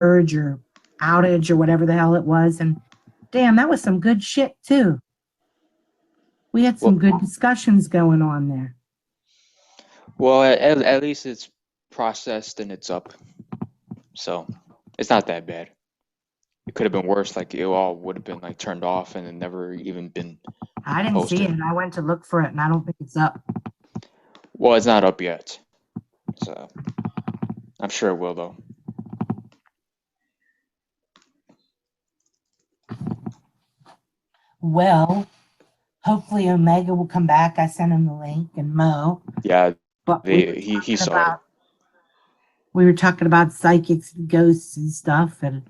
urge or outage or whatever the hell it was. And damn, that was some good shit too. We had some Well, good discussions going on there. well, at least it's processed and it's up, so it's not that bad. It could have been worse, like it all would have been like turned off and it never even been I didn't see posted. it. I went to look for it and I don't think it's up. Well, it's not up yet, so I'm sure it will though. Well, hopefully Omega will come back. I sent him the link and Mo. Yeah, But he saw it. we were talking about psychics and ghosts and stuff. And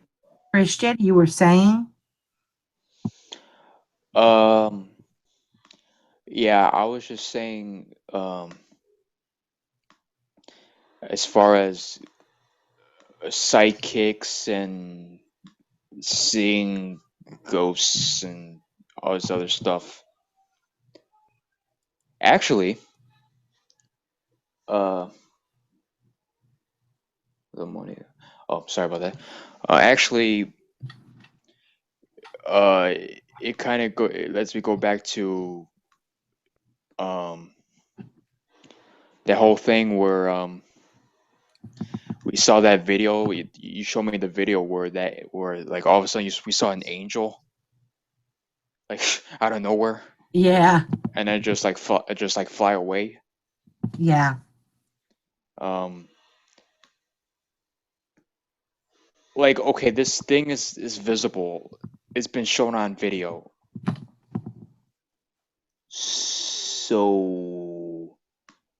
Christian, you were saying? Um, yeah, I was just saying, as far as psychics and seeing ghosts and all this other stuff. Actually, uh, the money. Oh, sorry about that. Actually, uh, it kind of lets me go back to um that whole thing where we saw that video. You showed me the video where like all of a sudden we saw an angel like out of nowhere, Yeah, and then just like fly away. yeah. Um, like okay, this thing is visible. It's been shown on video. So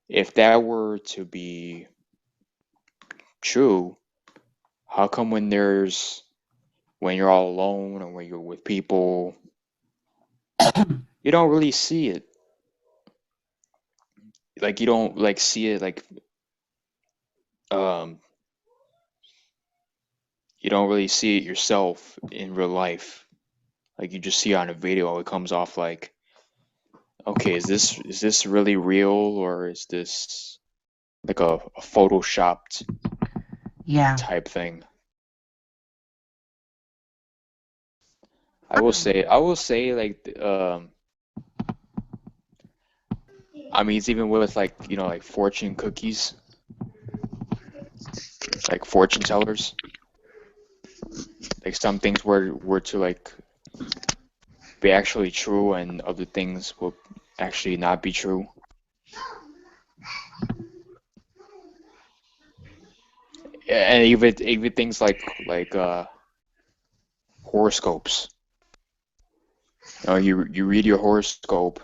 if that were to be true, how come when you're all alone and when you're with people, you don't really see it? Like you don't like see it like um you don't really see it yourself in real life. Like you just see it on a video, it comes off like, okay, is this really real or is this like a photoshopped Yeah. type thing? I will say like I mean it's even with like like fortune cookies, like fortune tellers. Like some things were to like be actually true and other things will actually not be true. And even things like horoscopes. You read your horoscope.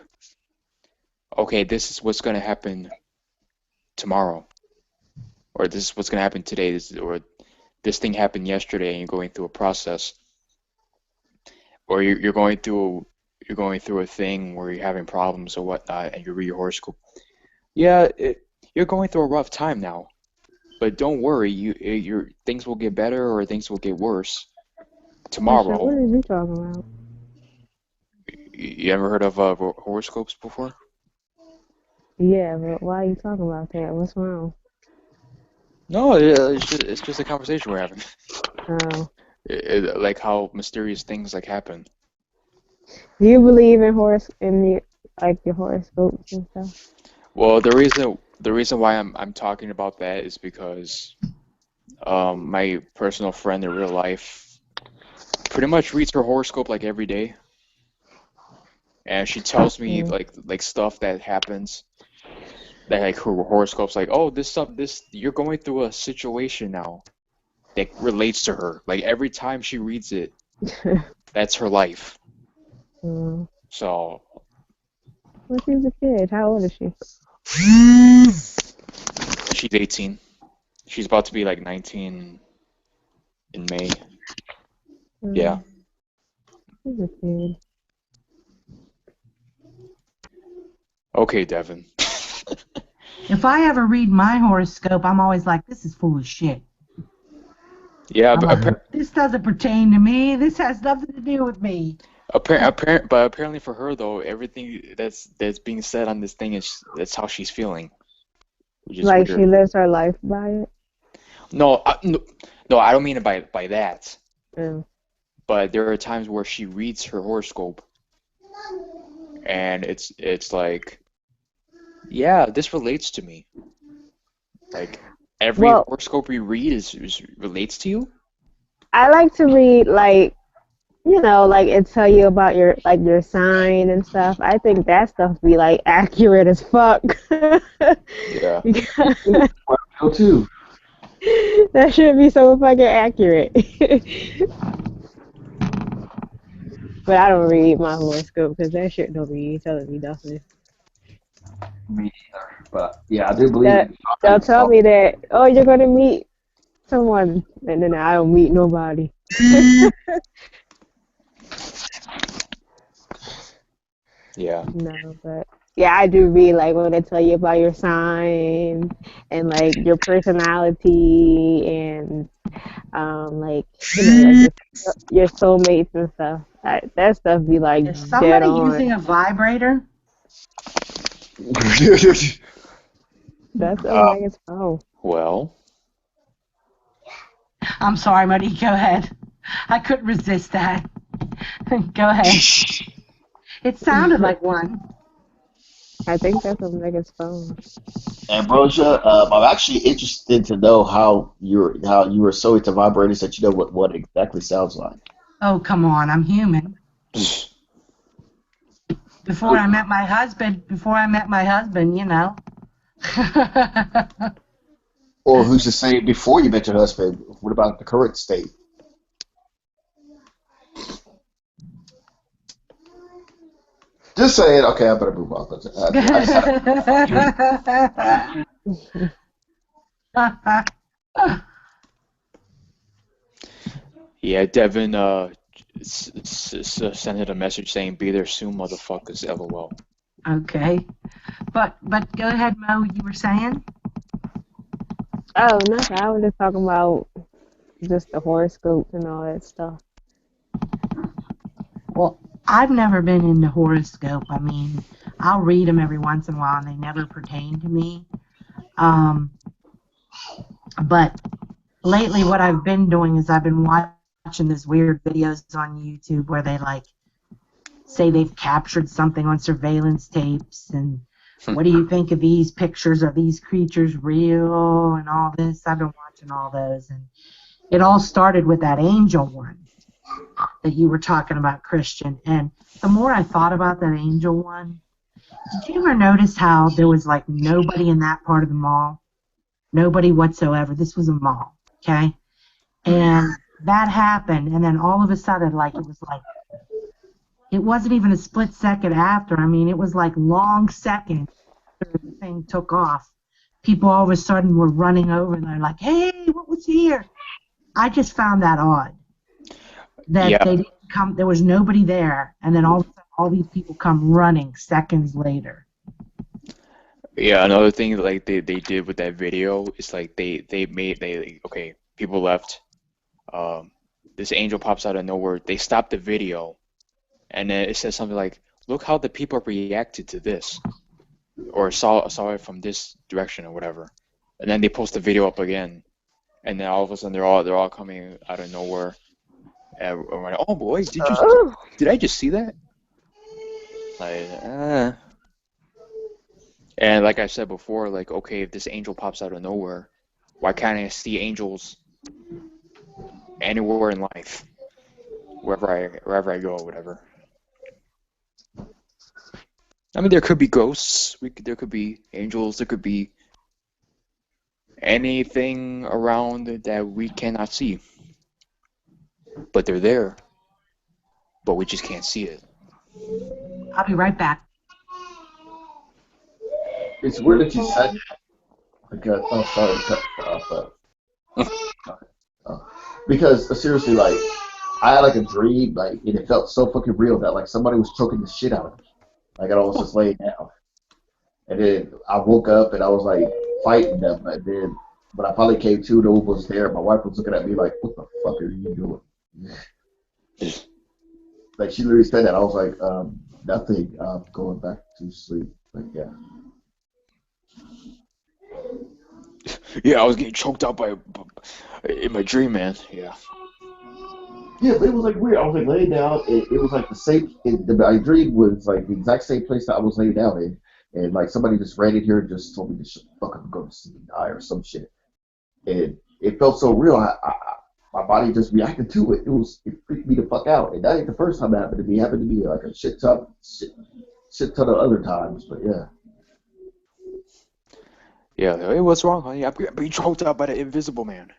Okay, this is what's gonna happen tomorrow, or this is what's gonna happen today, or this thing happened yesterday, and you're going through a process, or you're going through a thing where you're having problems or whatnot, and you read your horoscope. Yeah, you're going through a rough time now, but don't worry, your things will get better or things will get worse Christian, tomorrow. what are you talking about? You ever heard of horoscopes before? Yeah, but why are you talking about that? What's wrong? No, it's just a conversation we're having. Oh. Like how mysterious things like happen. Do you believe in like your horoscopes and stuff? Well, the reason why I'm talking about that is because my personal friend in real life pretty much reads her horoscope like every day, and she tells me Mm. like stuff that happens that like her horoscope's like, oh, this you're going through a situation now that relates to her. Like every time she reads it, that's her life. Mm. So Well, she's a kid. How old is she? she's 18. She's about to be like 19 in May. Yeah. Mm. She's a kid. Okay, Devin. If I ever read my horoscope, I'm always like, this is full of shit. Yeah, I'm but like, this doesn't pertain to me. This has nothing to do with me. apparently for her though, everything that's being said on this thing is that's how she's feeling, which is Like she weird. lives her life by it. No, no, No, I don't mean it by that. Yeah. But there are times where she reads her horoscope, and it's like, yeah, this relates to me. Like every Well, horoscope you read is relates to you. I like to read like it tell you about your sign and stuff. I think that stuff be like accurate as fuck. Yeah. Because Go too. that should be so fucking accurate. But I don't read my horoscope because that shit don't be telling me nothing. Me neither. But yeah, I do believe That in they'll signs. tell me that, oh, you're gonna meet someone, and then I don't meet nobody. Yeah. No, but yeah, I do read like when they tell you about your sign and like your personality and like your soulmates and stuff. That stuff be like Is dead somebody on. using a vibrator? That's a Uh, Megan's phone. well, I'm sorry, Muddy. Go ahead. I couldn't resist that. Go ahead. It sounded like one. I think that's a Megan's phone. Ambrosia, I'm actually interested to know how you were so into vibrators that you know what it exactly sounds like. Oh, come on. I'm human. Before I met my husband, you know. Or who's to say before you met your husband? What about the current state? Just saying. Okay, I better move on. I just yeah, Devin sent it a message saying, "Be there soon, motherfuckers." LOL. Okay. But go ahead, Mo, you were saying? Oh, nothing. I was just talking about just the horoscopes and all that stuff. Well, I've never been into horoscope. I mean, I'll read them every once in a while and they never pertain to me. But lately what I've been doing is I've been watching these weird videos on YouTube where they like say they've captured something on surveillance tapes and what do you think of these pictures? Are these creatures real and all this? I've been watching all those, and it all started with that angel one that you were talking about, Christian. And the more I thought about that angel one, did you ever notice how there was like nobody in that part of the mall? Nobody whatsoever. This was a mall, okay? And that happened, and then all of a sudden, it wasn't even a split second after. I mean, it was like long seconds after the thing took off. People all of a sudden were running over and they're like, hey, what was here? I just found that odd. That Yeah, they didn't come, there was nobody there, and then all of a sudden all these people come running seconds later. yeah. Another thing like they did with that video is like okay, people left. Um, this angel pops out of nowhere. They stopped the video, and then it says something like, "Look how the people reacted to this, or saw it from this direction or whatever." And then they post the video up again, and then all of a sudden they're all coming out of nowhere. And we're like, "Oh boy, did I just see that?" Like, and like I said before, like okay, if this angel pops out of nowhere, why can't I see angels anywhere in life, wherever I go, whatever. I mean, there could be ghosts. There could be angels. There could be anything around that we cannot see, but they're there, but we just can't see it. I'll be right back. it's weird that you said that because sorry to cut you off, because seriously, like I had like a dream, like and it felt so fucking real that like somebody was choking the shit out of me. Like I was just laying down, and then I woke up and I was like fighting them, but then when I finally came to, no one was there. My wife was looking at me like, "What the fuck are you doing?" Like she literally said that. I was like, nothing. I'm going back to sleep. Like yeah. Yeah, I was getting choked out by in my dream, man. Yeah. Yeah, but it was like weird. I was like laying down. It was like the same. My dream was like the exact same place that I was laying down in, and like somebody just ran in here and just told me to fuck up and go to sleep and die or some shit. And it felt so real. My body just reacted to it. It freaked me the fuck out. And that ain't the first time that happened to me. It happened to me like a shit ton of other times. But yeah. Yeah, hey, what's wrong, honey? I'm being choked out by the invisible man.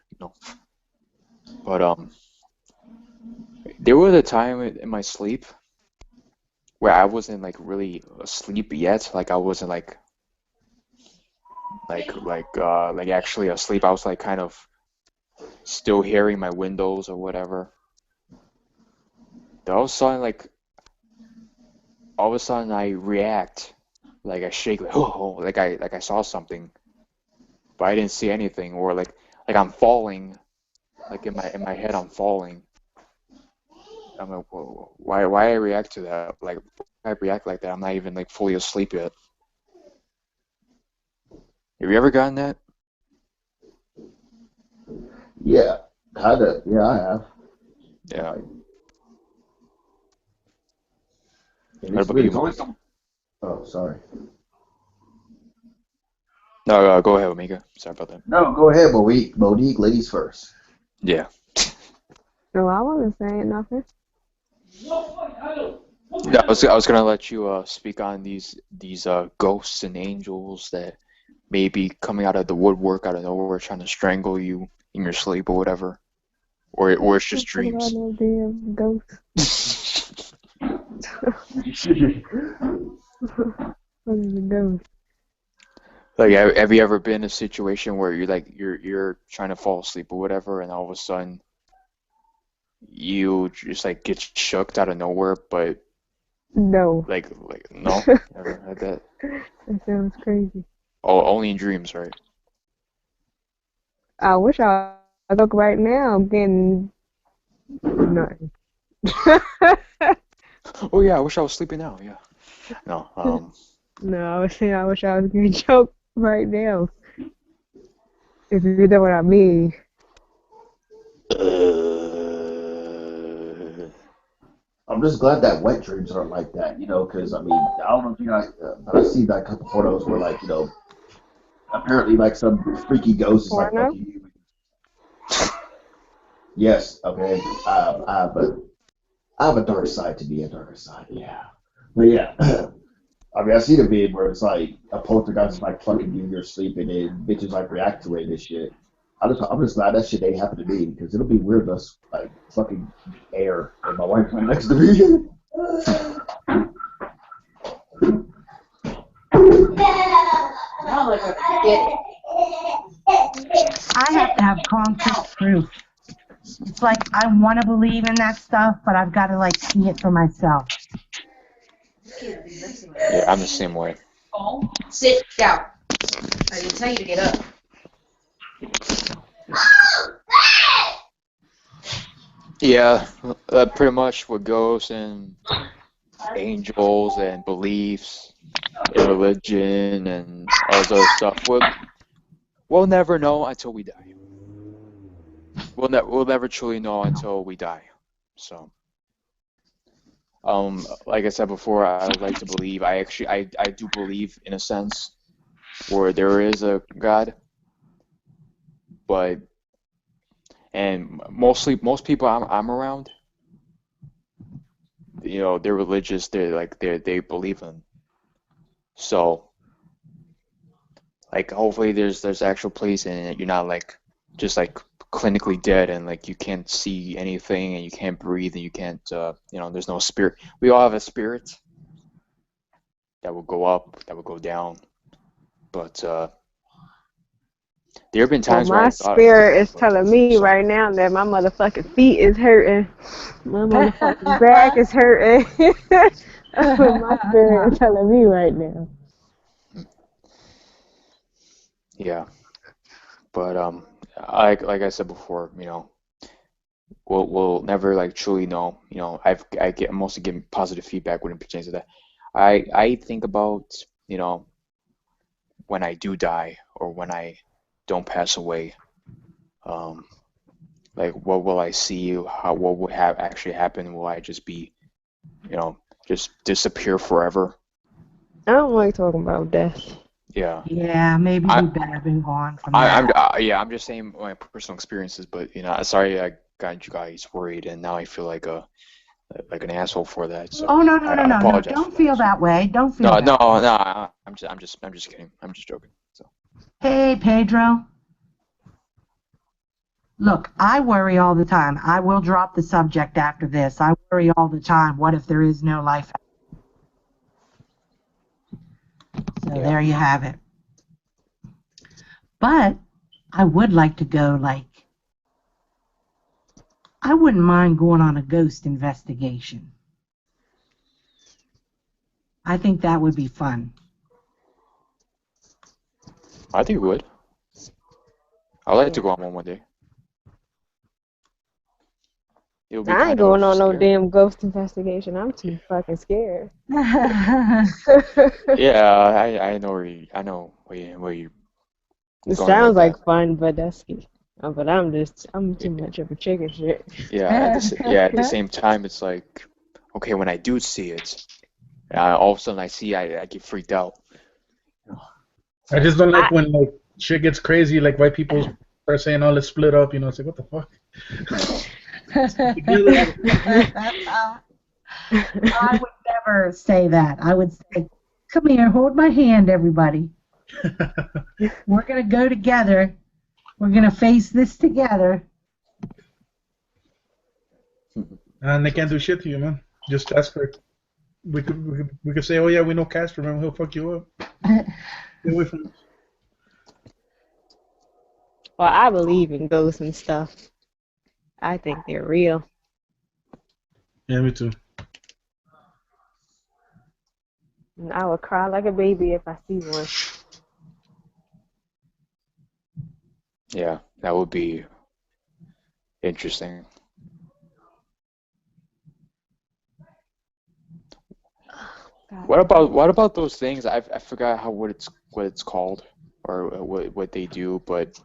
But there was a time in my sleep where I wasn't like really asleep yet. Like I wasn't like actually asleep. I was like kind of still hearing my windows or whatever. Then all of a sudden I react, like I shake, like oh, like I saw something, but I didn't see anything, or like I'm falling, like in my head I'm falling. I'm like, whoa, why I react to that? Like I react like that. I'm not even like fully asleep yet. Have you ever gotten that? Yeah. Kinda. Yeah, I have. Yeah. Like, and What it's about weird. you, It's always Monique? some. Oh, sorry. No, go ahead, Omega. Sorry about that. No, go ahead, Monique. Monique, ladies first. Yeah. No, I wasn't saying nothing. No, I was gonna let you speak on these ghosts and angels that may be coming out of the woodwork out of nowhere trying to strangle you in your sleep or whatever. Or it's just What about dreams. no damn ghost? What is a ghost? Like have you ever been in a situation where you're trying to fall asleep or whatever and all of a sudden you just like get shooked out of nowhere, but No. like no? Never had that. That sounds crazy. Oh, only in dreams, right? I wish I look right now. I'm getting nothing. Oh yeah, I wish I was sleeping now, yeah. No, No, I was saying I wish I was getting choked right now. If you know what I mean. I'm just glad that wet dreams aren't like that, because I mean, I don't know if you know, but I see that couple photos where like, apparently like some freaky ghost is like Porno? fucking you. Yes, okay. I have a dark side to be a darker side, yeah. But yeah, I mean, I see the vid where it's like a poltergeist is like fucking you in your sleep and then bitches like react to it and shit. I'm just glad that shit ain't happened to me because it'll be weird us like fucking air and my wife right next to me. I have to have concrete proof. It's like I want to believe in that stuff, but I've got to like see it for myself. yeah, I'm the same way. Sit down. I didn't tell you to get up. Yeah, pretty much with ghosts and angels and beliefs in religion and all this other stuff. We'll never know until we die. We'll never truly know until we die. So, like I said before, I would like to believe. I do believe in a sense where there is a God, but and most people I'm around, they're religious. They believe in. So, like, hopefully there's actual place and you're not like just like clinically dead and like you can't see anything and you can't breathe and you can't there's no spirit. We all have a spirit that will go up, that will go down, but there have been Well, times where my I thought spirit is about telling this. me So right now that my motherfucking feet is hurting. My motherfucking back is hurting. That's what my spirit is telling me right now. yeah, but like I said before, we'll never like truly know. I'm mostly getting positive feedback when it pertains to that. I think about when I do die or when I don't pass away, like what will I see? What will have actually happen? Will I just be, just disappear forever? I don't like talking about death. Yeah. Yeah, maybe I, we better move on from I, that. I'm just saying my personal experiences, but sorry I got you guys worried, and now I feel like an asshole for that. So Oh, no, no, no, I no, no. apologize Don't for feel that. that way. Don't feel No, that no, way. no. I'm just kidding. I'm just joking. So Hey, Pedro. Look, I worry all the time. I will drop the subject after this. I worry all the time. What if there is no life? So yeah. there you have it. But I would like to go, I wouldn't mind going on a ghost investigation. I think that would be fun. I think it would. I'd like to go on one day. It would be I ain't kind going of on no scary. damn ghost investigation. I'm too fucking scared. Yeah, I know where you It going sounds with that. like fun, but that's but I'm too much of a chicken shit. Yeah, at the same time, it's like, okay, when I do see it, all of a sudden I get freaked out. I just don't like when like shit gets crazy, like white people start saying, "Oh, let's split up." It's like, what the fuck? I would never say that. I would say, come here, hold my hand, everybody. We're going to go together. We're going to face this together. And they can't do shit to you, man. Just ask her. We could say, "Oh yeah, we know Casper, man. He'll fuck you up." Stay away from us. Well, I believe in ghosts and stuff. I think they're real. Yeah, me too. And I would cry like a baby if I see one. Yeah, that would be interesting. God. What about those things? I forgot what it's called or what they do, but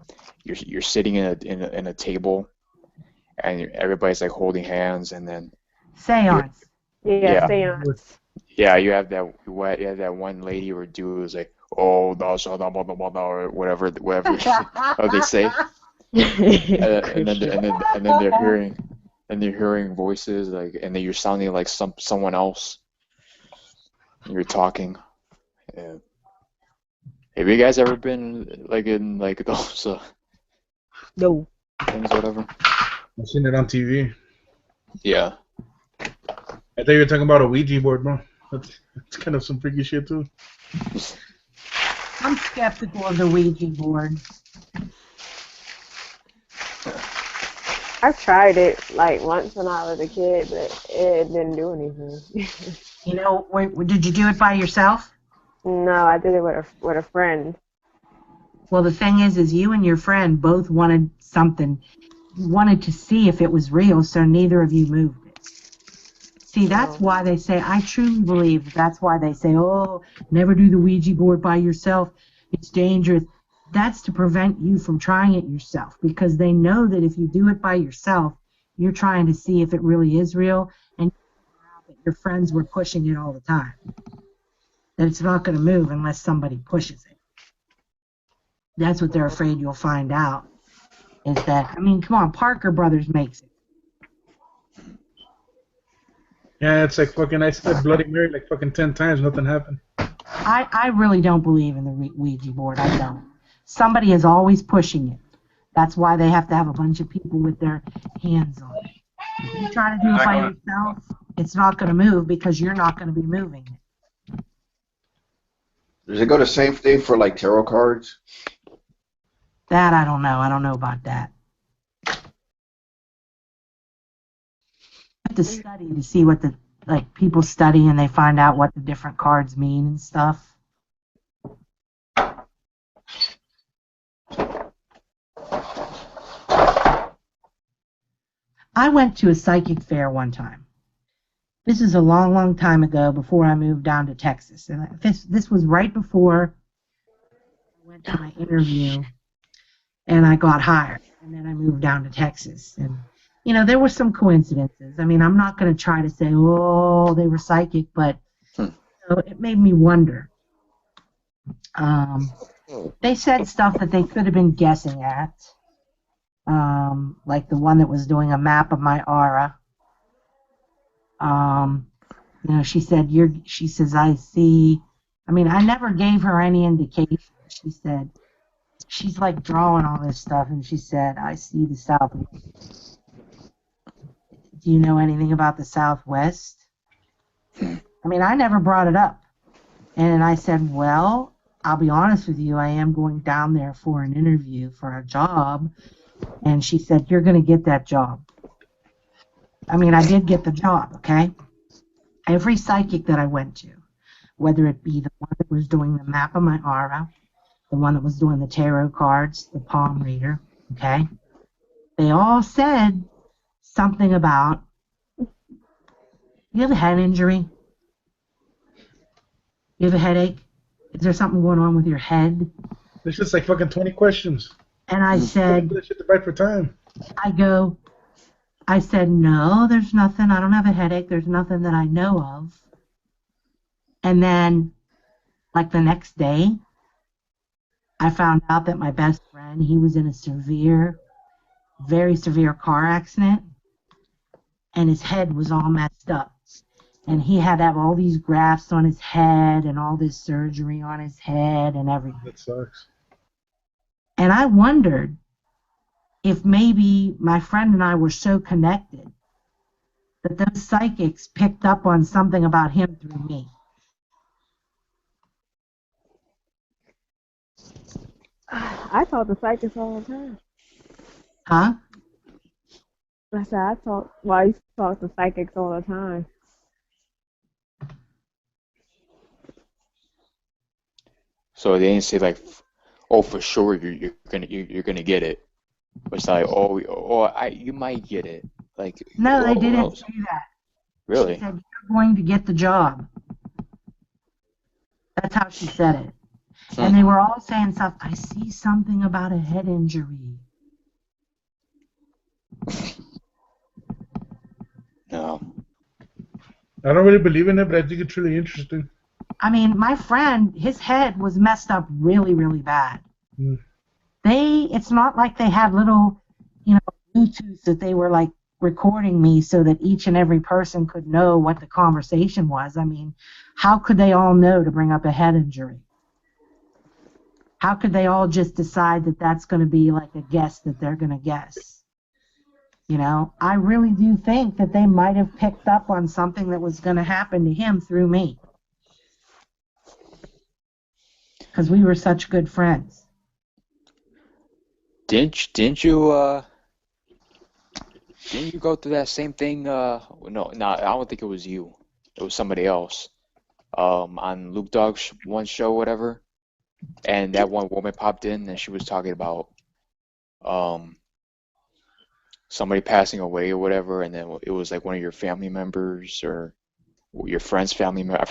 you're sitting in a table and everybody's like holding hands, and then Seance. Yeah, yeah, seance. you have that one lady or dude who's like, oh, no, so blah, blah, blah, blah, blah, or whatever how they say, and then they're hearing voices, like, and then you're sounding like someone else. You're talking. Yeah. Have you guys ever been like in like those No. things, whatever? I've seen it on TV. Yeah. I thought you were talking about a Ouija board, bro. That's kind of some freaky shit too. I'm skeptical of the Ouija board. I've tried it like once when I was a kid, but it didn't do anything. Did you do it by yourself? No, I did it with a friend. Well, the thing is you and your friend both wanted something. You wanted to see if it was real, so neither of you moved it. See, that's why they say, I truly believe that's why they say, oh, never do the Ouija board by yourself. It's dangerous. That's to prevent you from trying it yourself, because they know that if you do it by yourself, you're trying to see if it really is real, and your friends were pushing it all the time. That it's not going to move unless somebody pushes it. That's what they're afraid you'll find out. Is that, come on, Parker Brothers makes it. Yeah, it's like fucking. I said Bloody Mary like fucking 10 times, nothing happened. I really don't believe in the Ouija board. I don't. Somebody is always pushing it. That's why they have to have a bunch of people with their hands on it. If you try to do it by yourself, it's not going to move because you're not going to be moving it. Does it go the same thing for like tarot cards? That I don't know. I don't know about that. You have to study to see what people study and they find out what the different cards mean and stuff. I went to a psychic fair one time. This is a long, long time ago before I moved down to Texas. And this was right before I went to my interview. and I got hired, and then I moved down to Texas. And there were some coincidences. I mean, I'm not going to try to say, oh, they were psychic, but it made me wonder. They said stuff that they could have been guessing at, like the one that was doing a map of my aura. She says, I see. I mean, I never gave her any indication. She said, she's like drawing all this stuff, and she said, I see the Southwest. Do you know anything about the Southwest? I mean, I never brought it up. And I said, well, I'll be honest with you, I am going down there for an interview for a job. And she said, you're going to get that job. I mean, I did get the job, okay? Every psychic that I went to, whether it be the one that was doing the map of my aura, the one that was doing the tarot cards, the palm reader, okay? They all said something about, you have a head injury? You have a headache? Is there something going on with your head? There's just like fucking 20 questions. And I said, That shit to fight for time. I said, no, there's nothing. I don't have a headache. There's nothing that I know of. And then, like the next day, I found out that my best friend, he was in a very severe car accident, and his head was all messed up. And he had to have all these grafts on his head and all this surgery on his head and everything. That sucks. And I wondered if maybe my friend and I were so connected that those psychics picked up on something about him through me. I talk to psychics all the time. Huh? I said I used to talk to psychics all the time. So they didn't say like, oh, for sure you're gonna get it. It's like, you might get it. Like, No, they who didn't knows? say that. Really? She said, you're going to get the job. That's how she said it. And they were all saying stuff, I see something about a head injury. No. I don't really believe in it, but I think it's really interesting. I mean, my friend, his head was messed up really, really bad. Mm. It's not like they had little, Bluetooth that they were like recording me so that each and every person could know what the conversation was. I mean, how could they all know to bring up a head injury? How could they all just decide that that's going to be like a guess that they're going to guess? I really do think that they might have picked up on something that was going to happen to him through me. Because we were such good friends. Didn't you go through that same thing? No, I don't think it was you. It was somebody else. On Luke Dogg's one show, whatever. And that one woman popped in, and she was talking about somebody passing away or whatever, and then it was like one of your family members or your friend's family member. I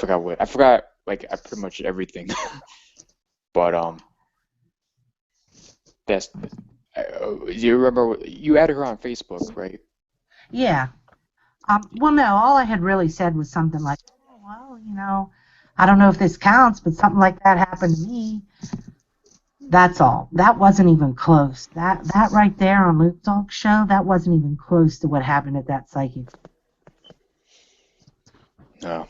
forgot like pretty much everything. But that's. Do you remember you added her on Facebook, right? Yeah. Well, no, all I had really said was something like, oh, well, I don't know if this counts, but something like that happened to me. That's all. That wasn't even close. That right there on Luke Dogg's show, that wasn't even close to what happened at that psychic. No.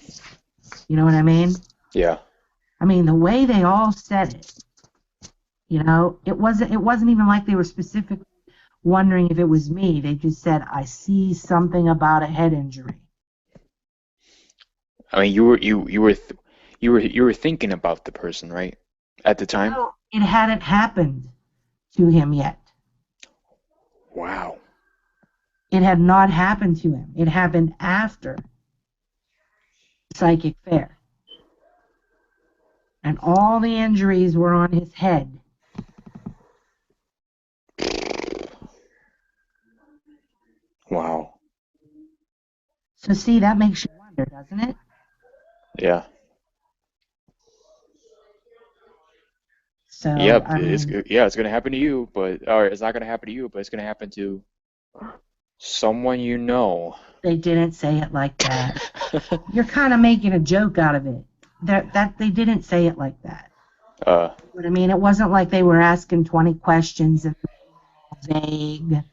You know what I mean? Yeah. I mean, the way they all said it, it wasn't even like they were specifically wondering if it was me. They just said, I see something about a head injury. I mean, you were thinking about the person, right? At the time? No, it hadn't happened to him yet. Wow. It had not happened to him. It happened after the psychic fair. And all the injuries were on his head. Wow. So see, that makes you wonder, doesn't it? Yeah. So Yep, I mean, it's gonna happen to you, or it's not gonna happen to you, but it's gonna happen to someone you know. they didn't say it like that. You're kind of making a joke out of it. That they didn't say it like that. But I mean, it wasn't like they were asking 20 questions and vague.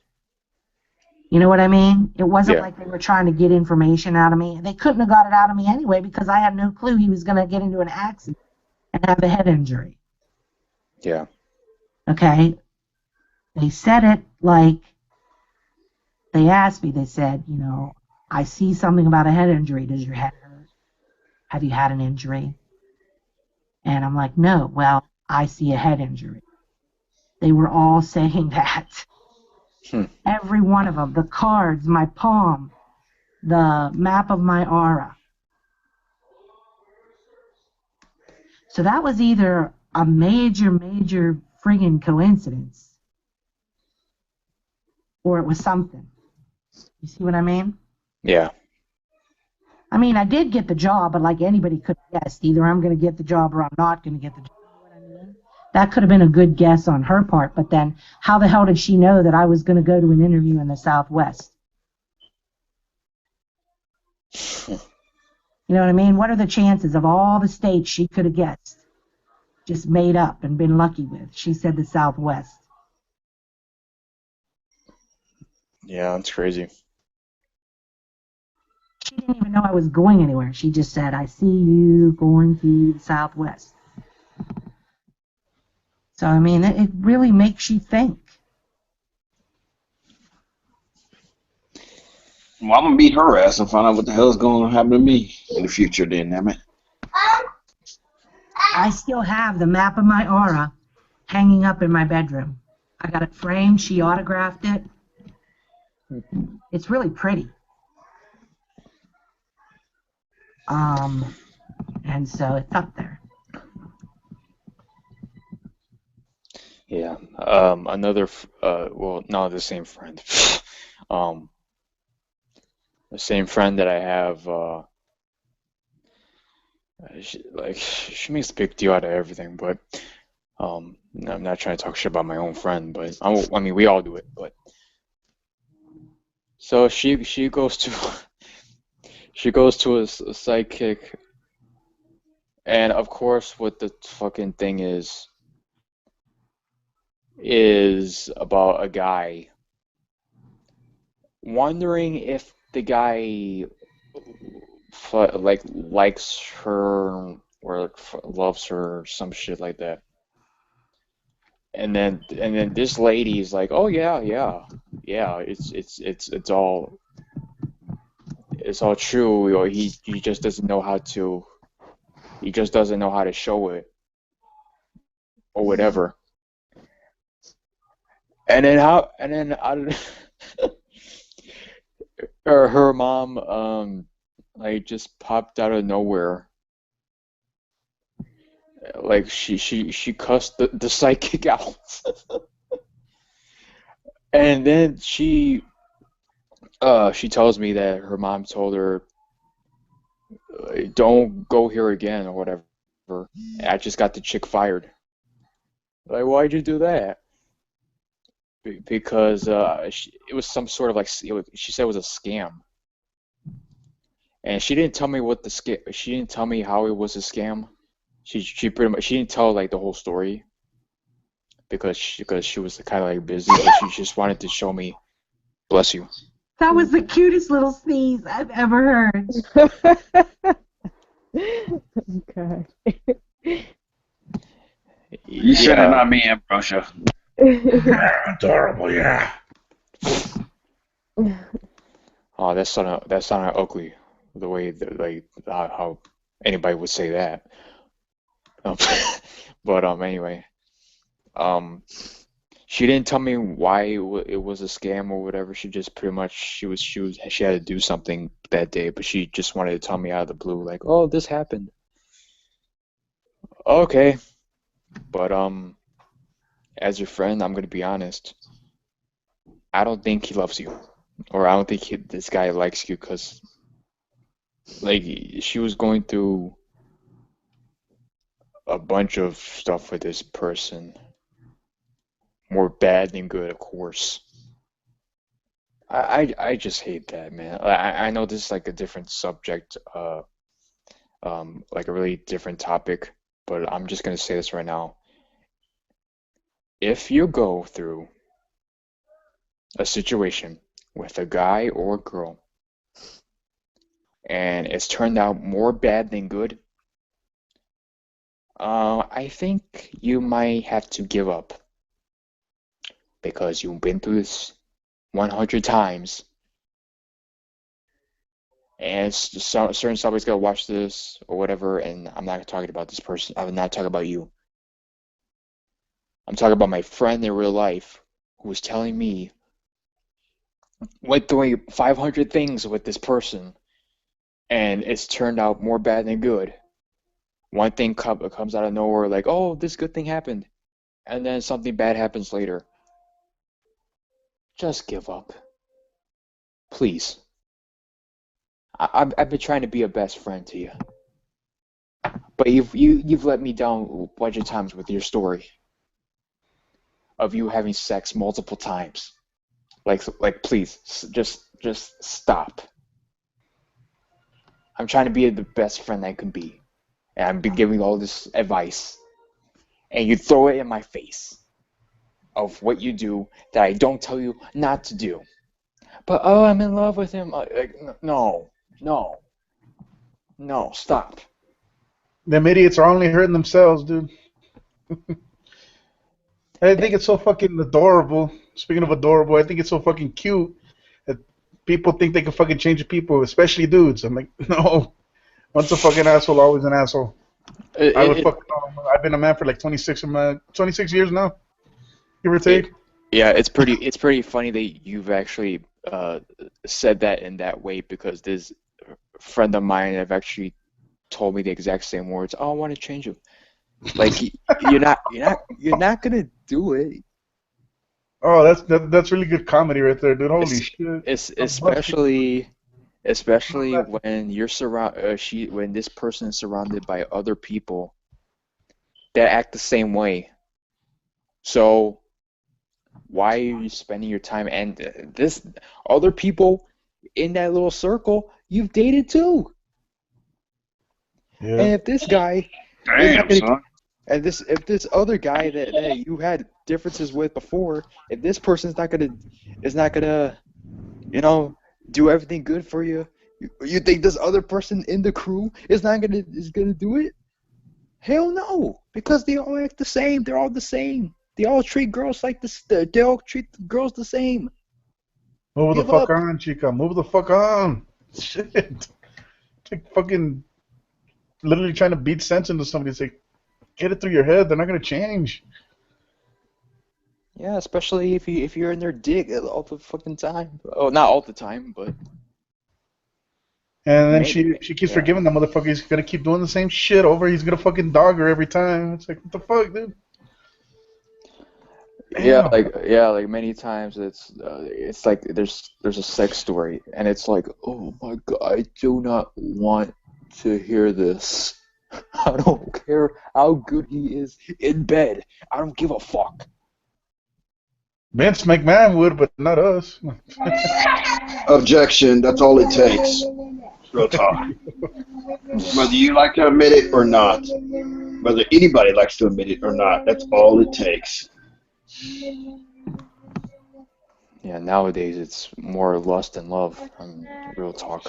You know what I mean? It wasn't Yeah, like they were trying to get information out of me. They couldn't have got it out of me anyway because I had no clue he was going to get into an accident and have a head injury. yeah. Okay? They said it like they asked me. They said, you know, I see something about a head injury. Does your head hurt? Have you had an injury? And I'm like, no. Well, I see a head injury. They were all saying that. Hmm. Every one of them. The cards, my palm, the map of my aura. So that was either a major friggin' coincidence or it was something. You see what I mean? Yeah. I mean, I did get the job, but like anybody could have guessed, either I'm going to get the job or I'm not going to get the job. You know what I mean? That could have been a good guess on her part, but then how the hell did she know that I was going to go to an interview in the Southwest? You know what I mean? What are the chances of all the states she could have guessed? Just made up and been lucky with. She said the Southwest. Yeah, that's crazy. She didn't even know I was going anywhere. She just said, I see you going to the Southwest. So, I mean, it really makes you think. Well, I'm gonna beat her ass and find out what the hell's going to happen to me in the future. Then, damn it. I still have the map of my aura hanging up in my bedroom. I got it framed. She autographed it. It's really pretty. And so it's up there. Yeah. Well, no, the same friend. The same friend that I have, she makes a big deal out of everything, but I'm not trying to talk shit about my own friend, but I mean, we all do it, but so she goes to she goes to a psychic, and of course, what the fucking thing is about a guy wondering if the guy likes her or loves her or some shit like that. And then this lady's like, "Oh yeah, it's all true. Or he just doesn't know how to show it or whatever." And then her mom like just popped out of nowhere. Like she cussed the psychic out. And then she tells me that her mom told her, don't go here again or whatever. And I just got the chick fired. Like, why'd you do that? Because it was some sort of like, she said it was a scam. And she didn't tell me she didn't tell me how it was a scam. She pretty much, she didn't tell like the whole story because she was kind of like busy, but she just wanted to show me, bless you. That was the cutest little sneeze I've ever heard. Okay. You said it, Yeah. not me, Ambrosia. Adorable, yeah. Oh, that sounded ugly. The way that, like how anybody would say that. But anyway, she didn't tell me why it was a scam or whatever. She just pretty much she had to do something that day, but she just wanted to tell me out of the blue, like, oh, this happened. Okay, but as your friend, I'm gonna be honest. I don't think he loves you, or I don't think this guy likes you, because like she was going through a bunch of stuff with this person. More bad than good, of course. I just hate that, man. I know this is like a different subject, like a really different topic, but I'm just gonna say this right now. If you go through a situation with a guy or a girl and it's turned out more bad than good, I think you might have to give up because you've been through this 100 times, and certain somebody's gonna watch this or whatever, and I'm not talking about this person. I'm not talking about you. I'm talking about my friend in real life who was telling me went through 500 things with this person, and it's turned out more bad than good. One thing comes out of nowhere, like, oh, this good thing happened, and then something bad happens later. Just give up, please. I've been trying to be a best friend to you, but you've let me down a bunch of times with your story of you having sex multiple times. Like please, just stop. I'm trying to be the best friend I can be, and I've been giving all this advice, and you throw it in my face of what you do that I don't tell you not to do. But oh, I'm in love with him. Like, no, stop. Them idiots are only hurting themselves, dude. I think it's so fucking adorable. Speaking of adorable, I think it's so fucking cute that people think they can fucking change people, especially dudes. I'm like, no. Once a fucking asshole, always an asshole. I've been a man for like 26 years now, give or take. Yeah, it's pretty funny that you've actually said that in that way, because this friend of mine have actually told me the exact same words. Oh, I want to change you. Like you're not gonna do it. Oh, that's really good comedy right there, dude. Holy shit. Especially when you're when this person is surrounded by other people that act the same way. So why are you spending your time and this other people in that little circle you've dated too? Yeah. And if this guy Damn, son. and if this other guy that you had differences with before, if this person's not gonna do everything good for you, you think this other person in the crew is gonna do it? Hell no, because they all act the same. They're all the same. They all treat girls like this. They all treat girls the same. Move the Give fuck up. on, chica. Move the fuck on. Shit. It's like fucking literally trying to beat sense into somebody. It's like, get it through your head. They're not gonna change. Yeah, especially if you're in their dick all the fucking time. Oh, not all the time, but And then maybe. she keeps forgiving the motherfucker. He's gonna keep doing the same shit over. He's gonna fucking dog her every time. It's like, what the fuck, dude? Yeah, Damn. like many times it's like there's a sex story, and it's like, oh my God, I do not want to hear this. I don't care how good he is in bed. I don't give a fuck. Vince McMahon would, but not us. Objection. That's all it takes. Real talk. Whether you like to admit it or not, whether anybody likes to admit it or not, that's all it takes. Yeah, nowadays it's more lust and love. Real talk.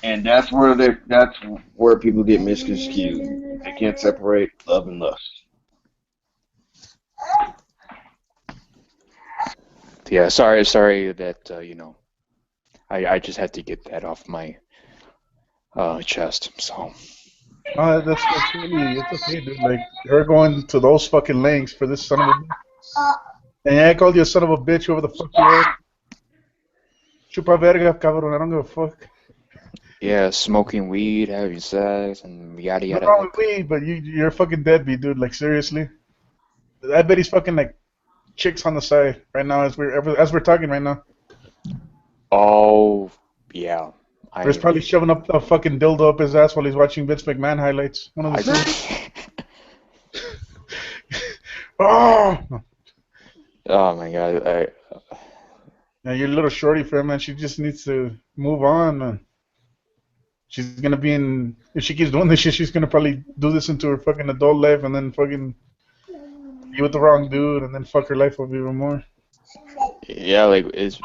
And that's where people get misconstrued. They can't separate love and lust. Yeah, sorry that I just had to get that off my chest. So That's really, it's okay, dude. Like, you're going to those fucking lengths for this son of a bitch. And I called you a son of a bitch, whoever the fuck you are. Chupa verga, cabrón. I don't give a fuck. yeah, smoking weed, having sex, and yada Nothing yada. wrong with me, but you're a fucking deadbeat, dude. Like, seriously. I bet he's fucking like chicks on the side right now as we're talking right now. Oh yeah, Or he's probably shoving up a fucking dildo up his ass while he's watching Vince McMahon highlights. One of the two. Oh, Oh my God. yeah, you're a little shorty for her, man. She just needs to move on. She's gonna be in. If she keeps doing this shit, she's gonna probably do this into her fucking adult life, and then fucking be with the wrong dude, and then fuck her life up even more. Yeah, it's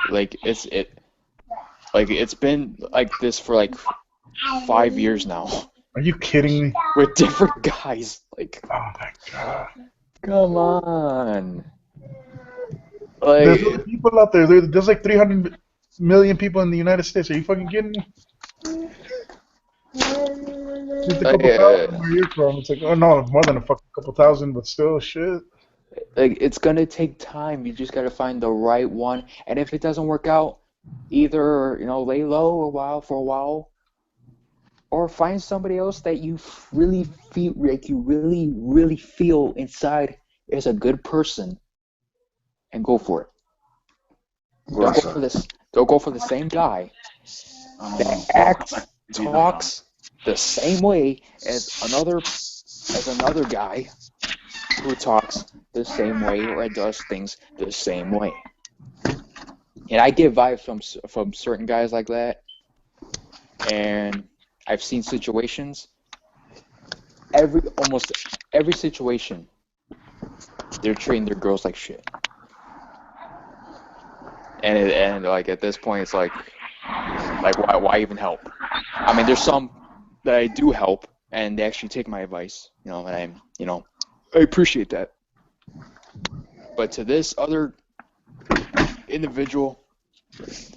been like this for like 5 years now Are you kidding me? with different guys. Like, Oh my god. come on. There's other Like, people out there. There's like 300 million people in the United States. Are you fucking kidding me? Just a couple thousand where you're from. It's like, oh no, more than a fucking couple thousand, but still, shit. like it's gonna take time. You just gotta find the right one. And if it doesn't work out, either lay low for a while, or find somebody else that you really feel like you really, really feel inside is a good person, and go for it. Don't go for this. Don't go for the same guy that acts, talks the same way as another guy who talks the same way or does things the same way. And I get vibes from certain guys like that, and I've seen situations. Almost every situation, they're treating their girls like shit. And like at this point, it's like why even help? I mean, there's some that I do help, and they actually take my advice, and I appreciate that. But to this other individual,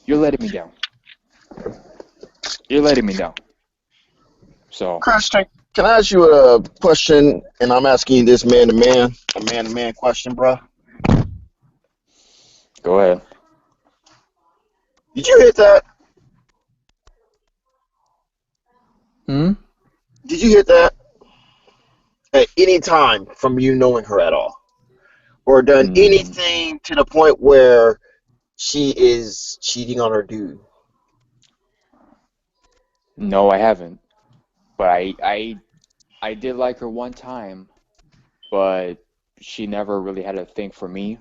you're letting me down. You're letting me down. So, Christian, can I ask you a question? And I'm asking you this man to man question, bro. go ahead. Did you hit that? Hmm? Did you hit that at any time from you knowing her at all? Or done anything to the point where she is cheating on her dude? No, I haven't. But I did like her one time, but she never really had a thing for me.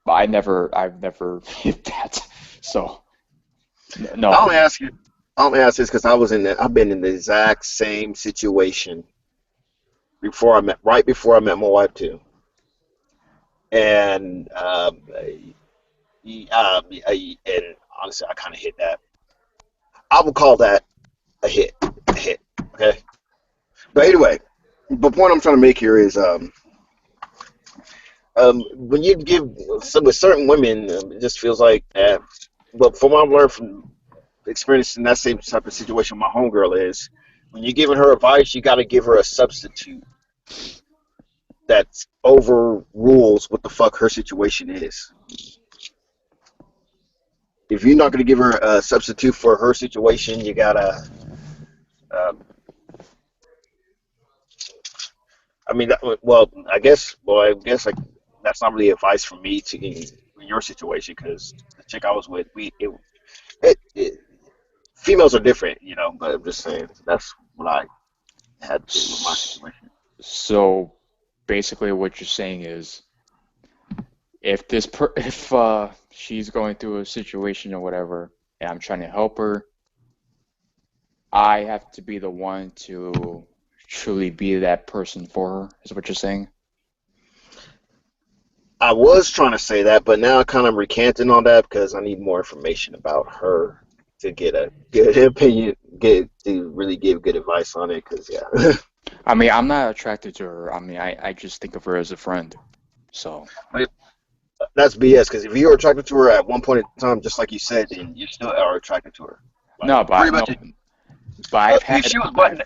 But I've never hit that. So, no. I only ask this because I've been in the exact same situation right before I met my wife too. And and honestly, I kind of hit that. I would call that a hit, okay. But anyway, the point I'm trying to make here is, when you give with certain women, it just feels like that. But from what I've learned from experiencing that same type of situation, my homegirl is when you're giving her advice, you got to give her a substitute that overrules what the fuck her situation is. If you're not going to give her a substitute for her situation, you gotta. Um, I mean, I guess like that's not really advice from me to in your situation because the chick I was with, females are different, But I'm just saying that's what I had to do with my situation. So basically, what you're saying is, if she's going through a situation or whatever, and I'm trying to help her, I have to be the one to truly be that person for her. Is what you're saying? I was trying to say that, but now I'm kind of recanting on that because I need more information about her to get a good opinion, to really give good advice on it. Because yeah, I mean, I'm not attracted to her. I mean, I just think of her as a friend. So that's BS. Because if you were attracted to her at one point in time, just like you said, then you still are attracted to her. Like, no, but I've had. If she was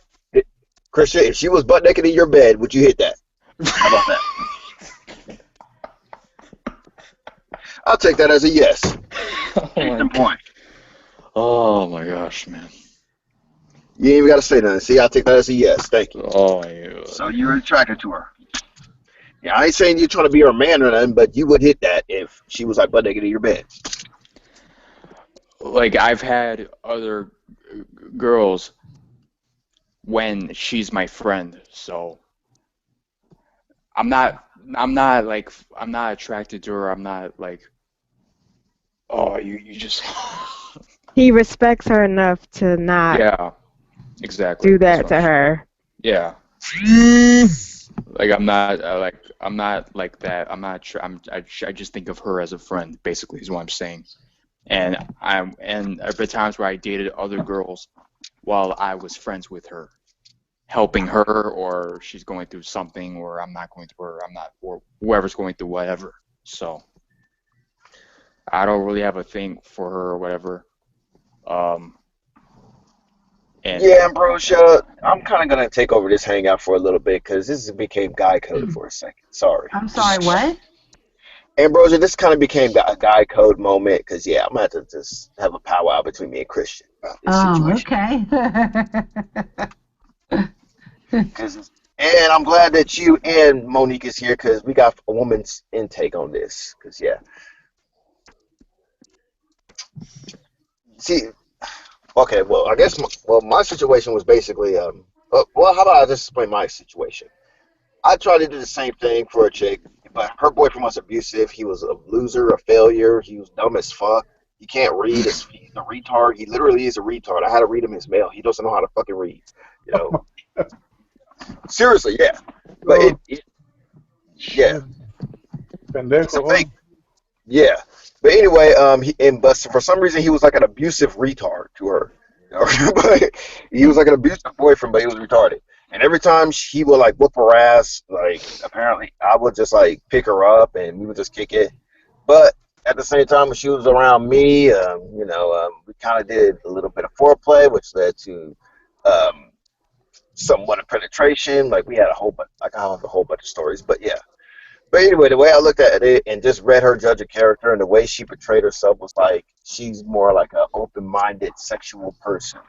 Christian, if she was butt naked in your bed, would you hit that? How about that? I'll take that as a yes. Case in point. Oh my gosh, man. You ain't even got to say nothing. See, I'll take that as a yes. Thank you. Oh my God. So you're attracted to her. Yeah, I ain't saying you're trying to be her man or nothing, but you would hit that if she was like butt naked in your bed. Like, I've had other girls when she's my friend, so I'm not like I'm not attracted to her. I'm not like, oh, you just He respects her enough to not yeah, exactly. do That's that what to her. yeah. Like I'm not like that. I'm not I just think of her as a friend, basically, is what I'm saying. And there been times where I dated other girls while I was friends with her, helping her, or she's going through something, or I'm not going through, or I'm not, or whoever's going through whatever. So I don't really have a thing for her or whatever. Um, and Yeah, Ambrosia, I'm kind of gonna take over this hangout for a little bit because this became guy code for a second. Sorry, I'm sorry, what? Ambrosia. This kind of became a guy code moment because yeah, I'm gonna have to just have a powwow between me and Christian about this Oh, situation. okay. And I'm glad that you and Monique is here because we got a woman's intake on this. Because yeah, see, okay, well, I guess my situation was basically well, how about I just explain my situation? I tried to do the same thing for a chick, but her boyfriend was abusive. He was a loser, a failure. He was dumb as fuck. He can't read. He's a retard. He literally is a retard. I had to read him his mail. He doesn't know how to fucking read. You know, seriously, yeah. But Oh, yeah, shit. it's a Pendejo, huh? fake. Yeah, but anyway, but for some reason he was like an abusive retard to her. But he was like an abusive boyfriend, but he was retarded. And every time he would like whoop her ass, like apparently I would just like pick her up and we would just kick it. But at the same time, when she was around me, we kind of did a little bit of foreplay, which led to um, somewhat of penetration. Like we had a whole bunch, like I have a whole bunch of stories, but yeah. But anyway, the way I looked at it and just read her judge a character and the way she portrayed herself was like she's more like an open-minded sexual person,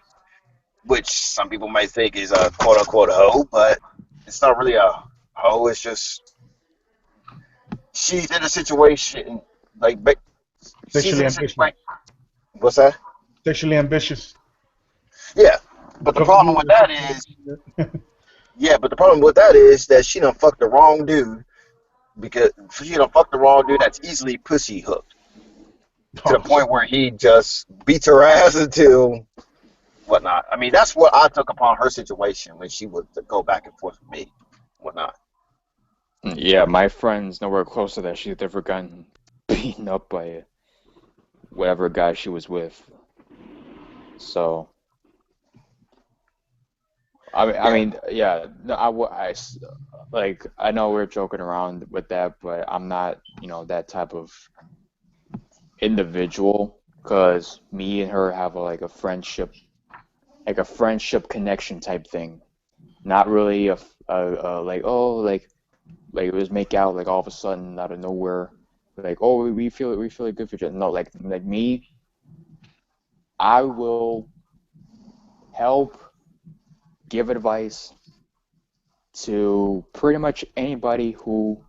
which some people might think is a quote-unquote hoe, but it's not really a hoe. It's just she's in a situation like she's Sexually in a ambitious. situation. What's that? Sexually ambitious. Yeah, but the problem Comfortable with with that is, but the problem with that is that she done fucked the wrong dude because she done fucked the wrong dude that's easily pussy hooked to the oh, point where he just beats her ass until whatnot. I mean, that's what I took upon her situation when she would go back and forth with me, whatnot. yeah, my friend's nowhere close to that. She's never gotten beaten up by whatever guy she was with. So I Yeah, mean, yeah, no, like I know we're joking around with that, but I'm not, that type of individual because me and her have like a friendship connection type thing. Not really like, oh, like it was make out like all of a sudden out of nowhere, like, oh, we feel good for each other. No, like me, I will help give advice to pretty much anybody who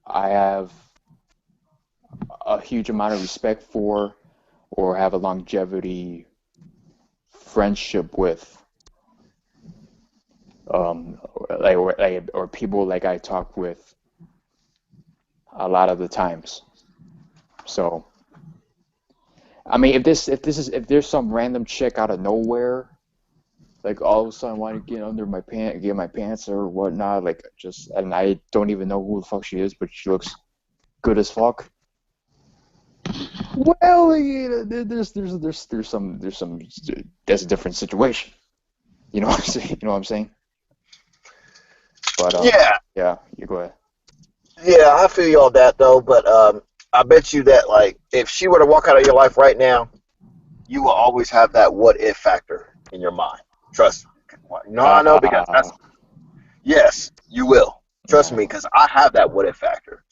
I have a huge amount of respect for or have a longevity friendship with, or people like I talk with a lot of the times. So I mean, if there's some random chick out of nowhere, like all of a sudden want to get under my pant, get my pants or whatnot, like just, and I don't even know who the fuck she is, but she looks good as fuck. Well, there's some that's a different situation. You know what I'm saying? You know what I'm saying? But yeah, yeah, you go ahead. yeah. I feel you on that though, but I bet you that like if she were to walk out of your life right now, you will always have that what if factor in your mind. Trust me. No, I know because Uh, that's yes, you will. Trust me, no. because I have that what if factor.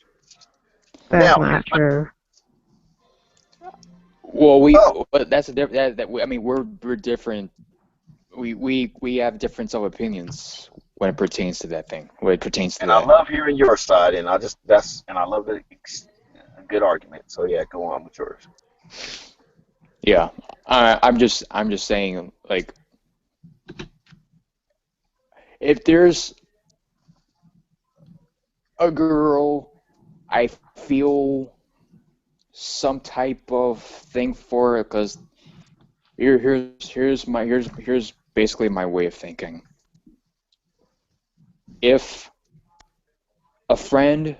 That's Now, not true. Well, oh, but that's a different. I mean, we're different. We have difference of opinions when it pertains to that thing. When it pertains to and I that. love hearing your side, and I love a good argument. So yeah, go on with yours. Yeah. I'm just saying, like, if there's a girl I feel some type of thing for it, because here's basically my way of thinking. If a friend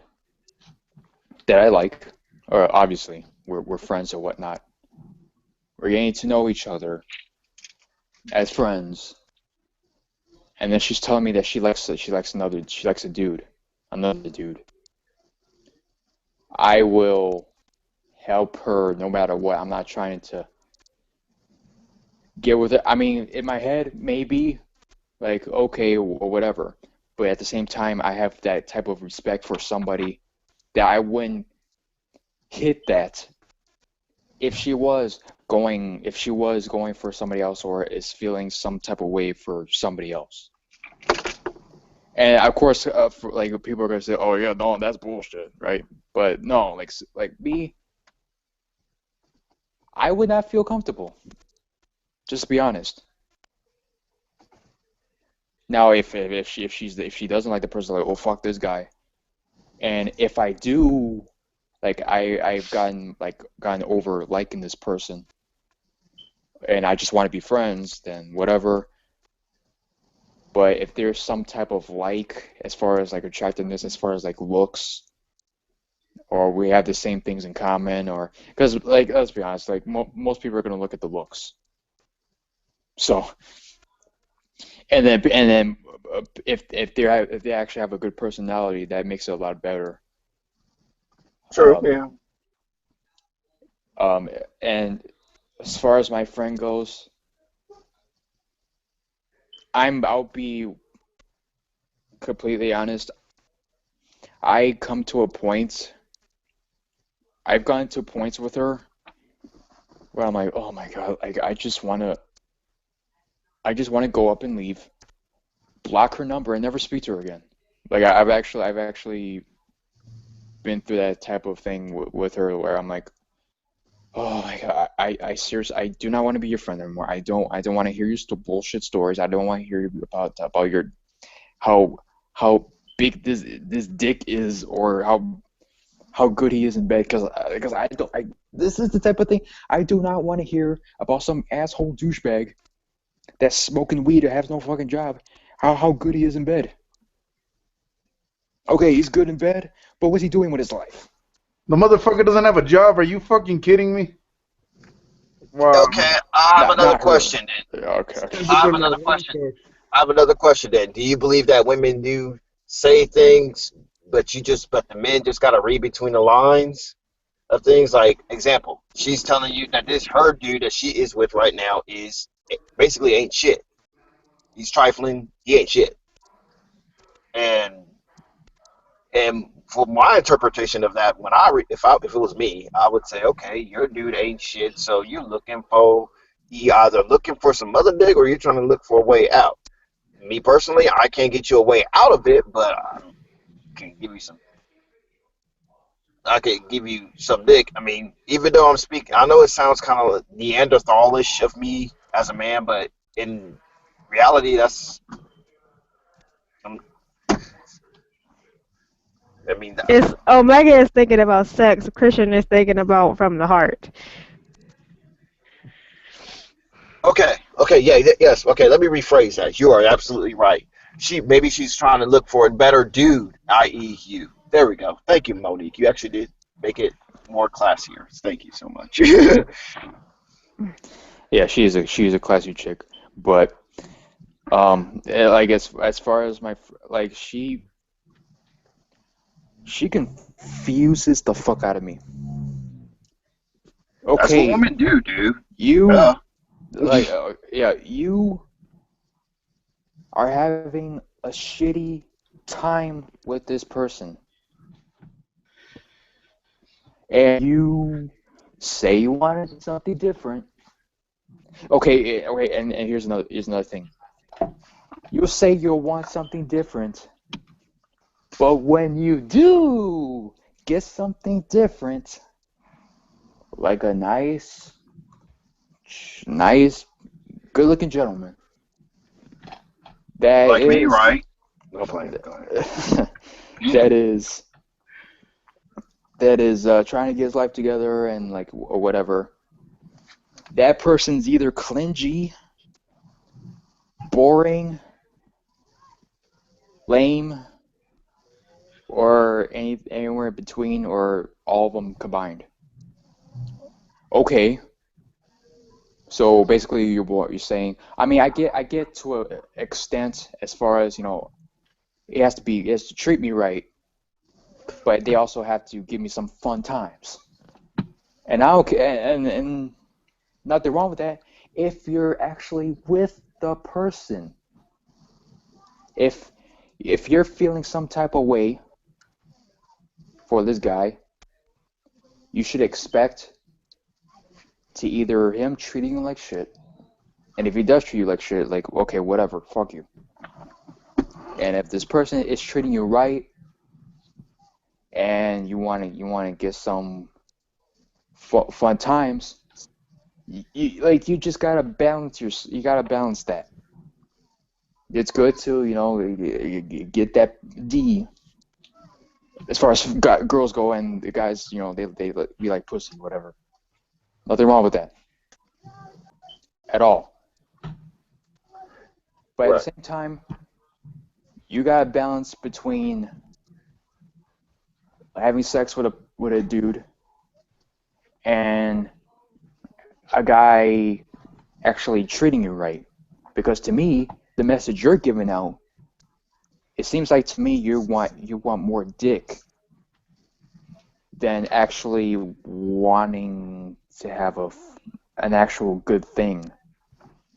that I like, or obviously we're friends or whatnot, we're getting to know each other as friends, and then she's telling me that she likes a dude, another dude. I will help her no matter what. I'm not trying to get with it. I mean, in my head, maybe like okay or whatever, but at the same time, I have that type of respect for somebody that I wouldn't hit that if she was going for somebody else or is feeling some type of way for somebody else. And of course, like people are gonna say, "Oh yeah, no, that's bullshit," right? But no, like me, I would not feel comfortable. Just to be honest. Now, if she doesn't like the person, like, oh fuck this guy, and if I do, like I've gotten over liking this person, and I just want to be friends, then whatever. But if there's some type of like, as far as like attractiveness, as far as like looks, or we have the same things in common, or because like let's be honest, like most people are gonna look at the looks. So and then if they actually have a good personality, that makes it a lot better. True. Um, Yeah. and as far as my friend goes, I'll be completely honest. I come to a point. I've gotten to points with her where I'm like, oh my God, like I just want to go up and leave, block her number, and never speak to her again. Like I've actually been through that type of thing with her where I'm like, oh my God, I seriously, I do not want to be your friend anymore. I don't want to hear your bullshit stories. I don't want to hear about your how how big this dick is, or how good he is in bed, because I don't I this is the type of thing I do not want to hear about some asshole douchebag that's smoking weed or has no fucking job. How good he is in bed. Okay, he's good in bed, but what's he doing with his life? The motherfucker doesn't have a job. Are you fucking kidding me? Wow. Okay, I have another Not her. question then. Yeah, okay, This okay. guy's a I have good another one. question. I have another question then. Do you believe that women do say things, but the men just gotta read between the lines of things? Like, example, she's telling you that this her dude that she is with right now is basically ain't shit. He's trifling. He ain't shit. And for my interpretation of that, when if it was me, I would say, okay, your dude ain't shit. So you either looking for some other dick or you're trying to look for a way out. Me personally, I can't get you a way out of it, but can give you some. I could give you some dick. I mean, even though I'm speaking, I know it sounds kind of Neanderthalish of me as a man, but in reality, um, I mean, It's Omega is thinking about sex. Christian is thinking about from the heart. okay, yeah, yes, okay. Let me rephrase that. You are absolutely right. She's trying to look for a better dude, i.e., you. There we go. Thank you, Monique. You actually did make it more classier. Thank you so much. Yeah, she's a classy chick, but I guess as far as like she confuses the fuck out of me. That's what Okay, women do, dude. you Yeah. like yeah, you are having a shitty time with this person, and you say you wanted something different. Okay, okay, and here's another thing. You say you want something different, but when you do get something different, like a nice, good-looking gentleman, that Like me, is right? No playing. Go ahead. that is trying to get his life together and like or whatever. That person's either clingy, boring, lame, or anywhere in between, or all of them combined. Okay, so basically you're saying. I mean, I get to an extent as far as he has to treat me right, but they also have to give me some fun times. And and nothing wrong with that if you're actually with the person. If you're feeling some type of way for this guy, you should expect to either him treating you like shit, and if he does treat you like shit, like okay, whatever, fuck you. And if this person is treating you right, and you want to get some fun times, you just gotta you gotta balance that. It's good to you get that D as far as girls go, and the guys they be like pussy, whatever. Nothing wrong with that at all. But at the same time, you gotta balance between having sex with a dude and a guy actually treating you right. Because to me, the message you're giving out, it seems like to me you want more dick than actually wanting to have an actual good thing.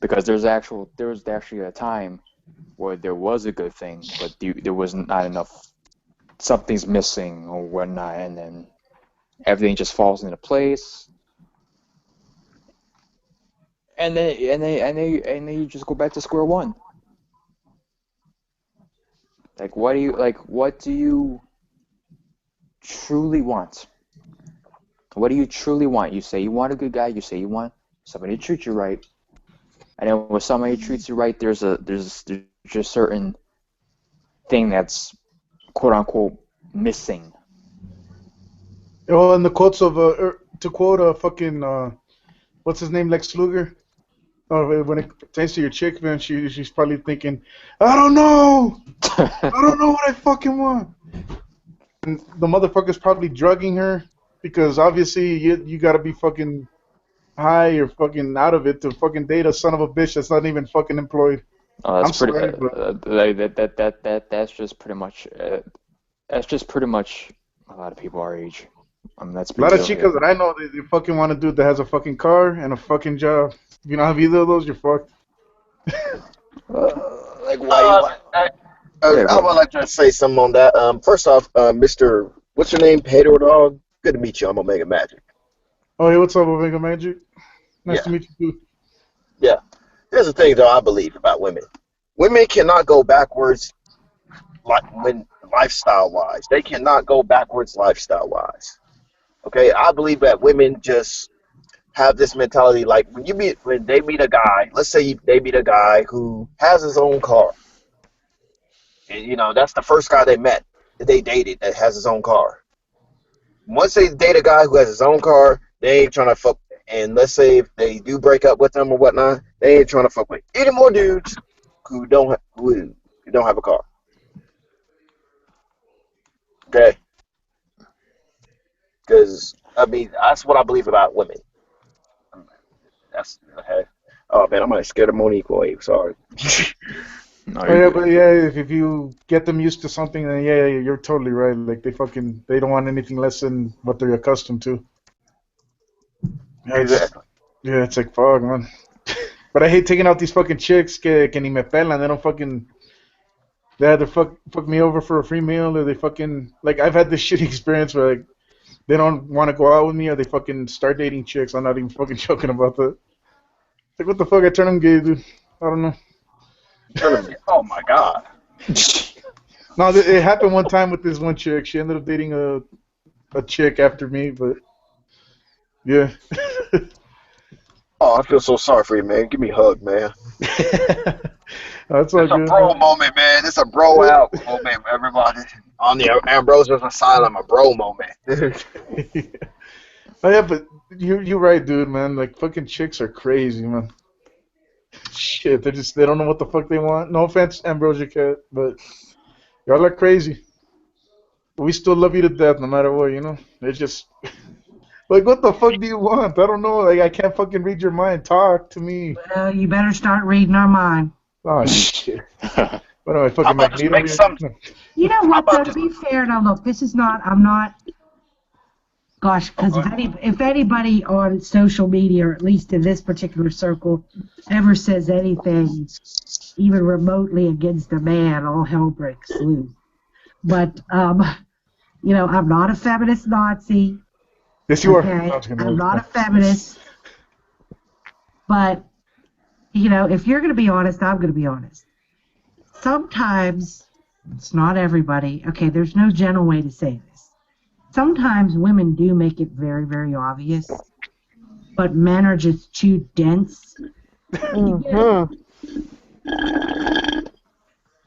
Because there was actually a time where there was a good thing, but there was not enough. Something's missing or whatnot, and then everything just falls into place. And then you just go back to square one. Like what do you truly want? What do you truly want? You say you want a good guy, you say you want somebody to treat you right. And then when somebody treats you right, there's just certain thing that's quote unquote missing. Well, in the quotes of to quote fucking what's his name, Lex Luger. When it pertains to your chick, man, she's probably thinking, I don't know what I fucking want. And the motherfucker's probably drugging her because obviously you gotta be fucking high or fucking out of it to fucking date a son of a bitch that's not even fucking employed. That's just pretty much a lot of people our age. That's a lot of chicas that I know, they fucking want a dude that has a fucking car and a fucking job. If you don't have either of those, you're fucked. Like why? How about I say something on that? First off, Mr. What's your name? Pedro Dog. Good to meet you. I'm Omega Magic. Oh, hey, what's up, Omega Magic? Nice to meet you too. Yeah. Here's the thing, though, I believe about women. Women cannot go backwards lifestyle-wise. They cannot go backwards lifestyle-wise. Okay? I believe that women just have this mentality like when they meet a guy, let's say they meet a guy who has his own car. And, that's the first guy they met, that they dated, that has his own car. Once they date a guy who has his own car, they ain't trying to fuck. And let's say if they do break up with him or whatnot, they ain't trying to fuck with any more dudes who don't have a car. Okay? Because, I mean, that's what I believe about women. That's okay. Oh, man, I might have scared of Monique away. Sorry. No, but if you get them used to something, then you're totally right. Like they don't want anything less than what they're accustomed to. Exactly. Yeah, it's like fuck, man. But I hate taking out these fucking chicks que ni me pelan. They don't fucking. They either fuck me over for a free meal, or they fucking like I've had this shitty experience where like they don't want to go out with me, or they fucking start dating chicks. I'm not even fucking joking about that. Like what the fuck? I turn them gay, dude. I don't know. Oh my god. No, it happened one time with this one chick. She ended up dating a chick after me, but yeah. Oh, I feel so sorry for you, man. Give me a hug, man. That's all it's good. A bro moment, man. It's a bro out moment, everybody. On the Ambrosia's Asylum, a bro moment. Oh yeah, but you're right, dude, man. Like fucking chicks are crazy, man. Shit, they don't know what the fuck they want. No offense, Ambrosia Cat, but y'all are crazy. We still love you to death, no matter what, you know. It's just like, what the fuck do you want? I don't know. Like, I can't fucking read your mind. Talk to me. Well, you better start reading our mind. Oh shit. What am I How fucking about just Magneto make here? some? You know How what, though, about to just? be fair, now look, this is not, I'm not, gosh, Oh, because if anybody on social media, or at least in this particular circle, ever says anything even remotely against a man, all hell breaks loose. But, you know, I'm not a feminist Nazi, Yes, you are. okay? No, I'm just kidding. I'm not a feminist, but, you know, if you're going to be honest, I'm going to be honest. Sometimes, it's not everybody, okay, there's no gentle way to say this. Sometimes women do make it very, very obvious, but men are just too dense. Mm-hmm.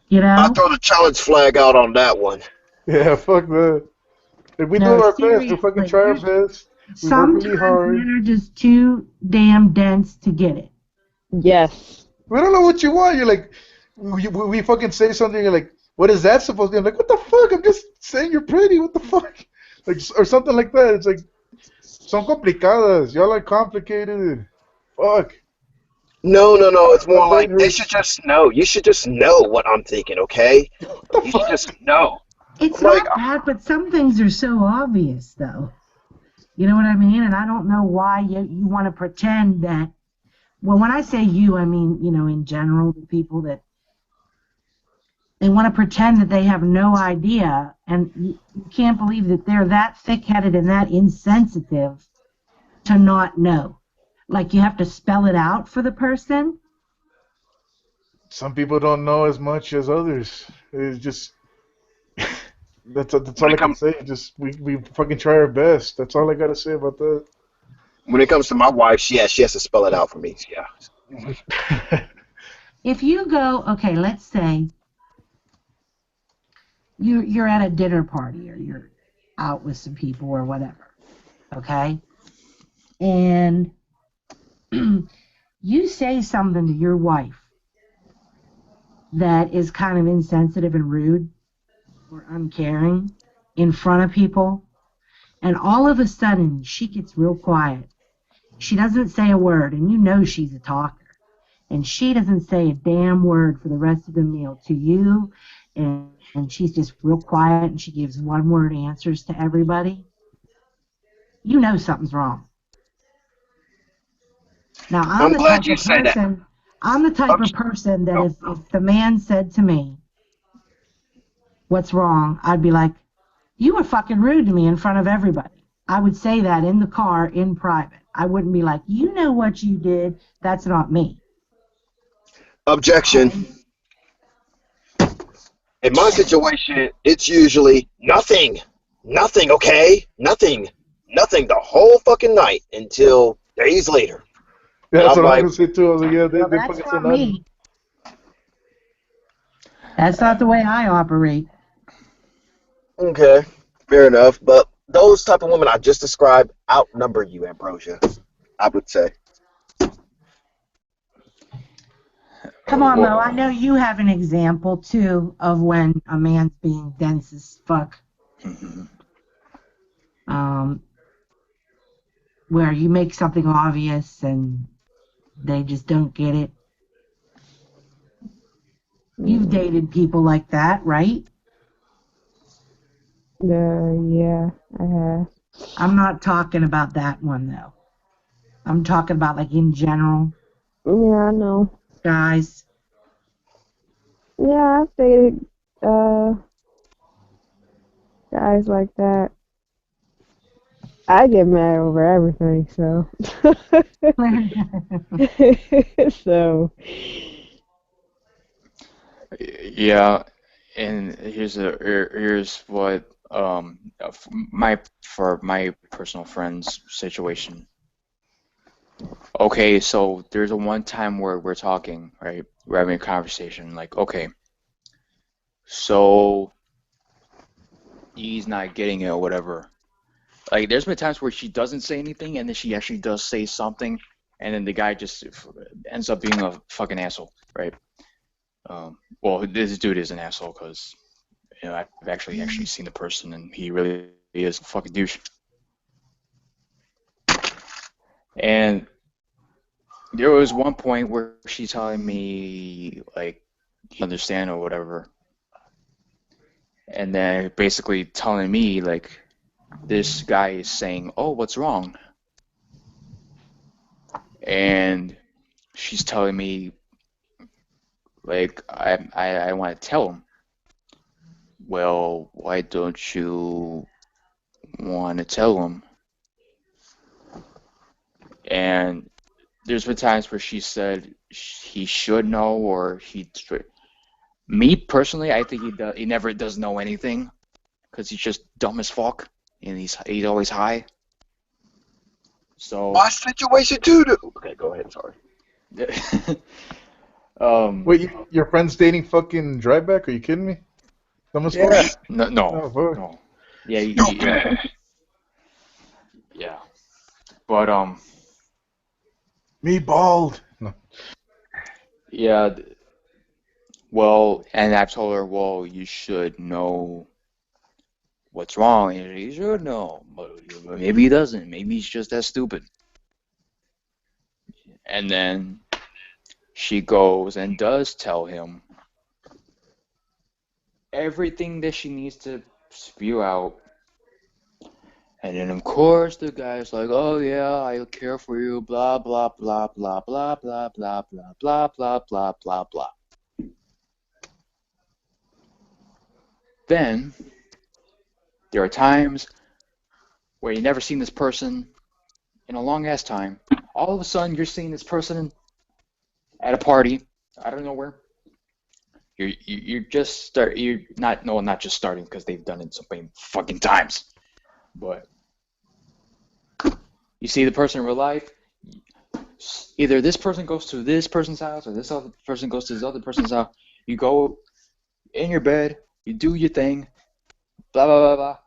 You I know? throw the challenge flag out on that one. Yeah, fuck that. Like, we do No, our best. We fucking seriously. try our best. We work really Sometimes hard. men are just too damn dense to get it. Yes. We don't know what you want. You're like, we fucking say something. You're like, what is that supposed to be? I'm like, what the fuck? I'm just saying you're pretty. What the fuck? Like, or something like that. It's like, son complicadas. Y'all are complicated. Fuck. No, no, no. It's My more brain like they should hurts. just know. You should just know what I'm thinking, okay? What the You should fuck? just know. It's I'm like, not bad, but some things are so obvious, though. You know what I mean? And I don't know why you want to pretend that. Well, when I say you, I mean, you know, in general, the people that they want to pretend that they have no idea, and you can't believe that they're that thick-headed and that insensitive to not know. Like you have to spell it out for the person. Some people don't know as much as others. It's just that's when all it I can comes say. Just we fucking try our best. That's all I gotta say about that. when it comes to my wife, she has to spell it out for me. Yeah. If you go, okay, let's say you're at a dinner party or you're out with some people or whatever, okay, and you say something to your wife that is kind of insensitive and rude or uncaring in front of people, and all of a sudden she gets real quiet. She doesn't say a word, and you know she's a talker. And she doesn't say a damn word for the rest of the meal to you, and she's just real quiet, and she gives one-word answers to everybody. You know something's wrong. Now, I'm glad you said that. I'm the type of Obj- person that oh, if the man said to me, what's wrong, I'd be like, you were fucking rude to me in front of everybody. I would say that in the car in private. I wouldn't be like, you know what you did. That's not me. objection. Okay? In my situation, it's usually nothing. Nothing, okay? Nothing. Nothing the whole fucking night until days later. Yeah, And that's I'm what I was like, gonna say too. I was like, yeah, Well, they that's fucking said not nothing. me. That's not the way I operate. okay, fair enough. But those type of women I just described outnumber you, Ambrosia, I would say. Come on, Mo. I Well, know you have an example too of when a man's being dense as fuck. mhm. Um, where you make something obvious and they just don't get it. You've dated people like that, right? Yeah, I have. I'm not talking about that one though. I'm talking about like in general, Yeah, I know. guys. Yeah, I've dated uh guys like that. I get mad over everything, so so Yeah, and here's what for my personal friend's situation. Okay, so there's a one time where we're talking, right? We're having a conversation, like, okay, so he's not getting it or whatever. Like, there's been times where she doesn't say anything, and then she actually does say something, and then the guy just ends up being a fucking asshole, right? Well, this dude is an asshole because I've actually seen the person, and he really is a fucking douche. And there was one point where she's telling me like, you understand or whatever, and then basically telling me like, this guy is saying, "Oh, what's wrong?" And she's telling me like, I want to tell him. Well, why don't you want to tell him? And there's been times where she said he should know or he should. Me personally, I think he never does know anything because he's just dumb as fuck and he's always high. So. My situation too. Okay, go ahead. Sorry. Wait, your friend's dating fucking Dryback? Are you kidding me? Someone's Yeah. fucking? No. fuck. No. Yeah. Yeah. But Me bald. No. yeah. Well, and I've told her, well, you should know what's wrong. And he should know, but maybe he doesn't. Maybe he's just that stupid. And then she goes and does tell him everything that she needs to spew out. And then, of course, the guy's like, oh, yeah, I'll care for you, blah, blah, blah, blah, blah, blah, blah, blah, blah, blah, blah, blah, blah. Then, there are times where you've never seen this person in a long-ass time. All of a sudden, you're seeing this person at a party. I don't know where. You're just start. You're not just starting because they've done it so many fucking times. But you see the person in real life. Either this person goes to this person's house or this other person goes to this other person's house. You go in your bed. You do your thing. Blah blah blah blah.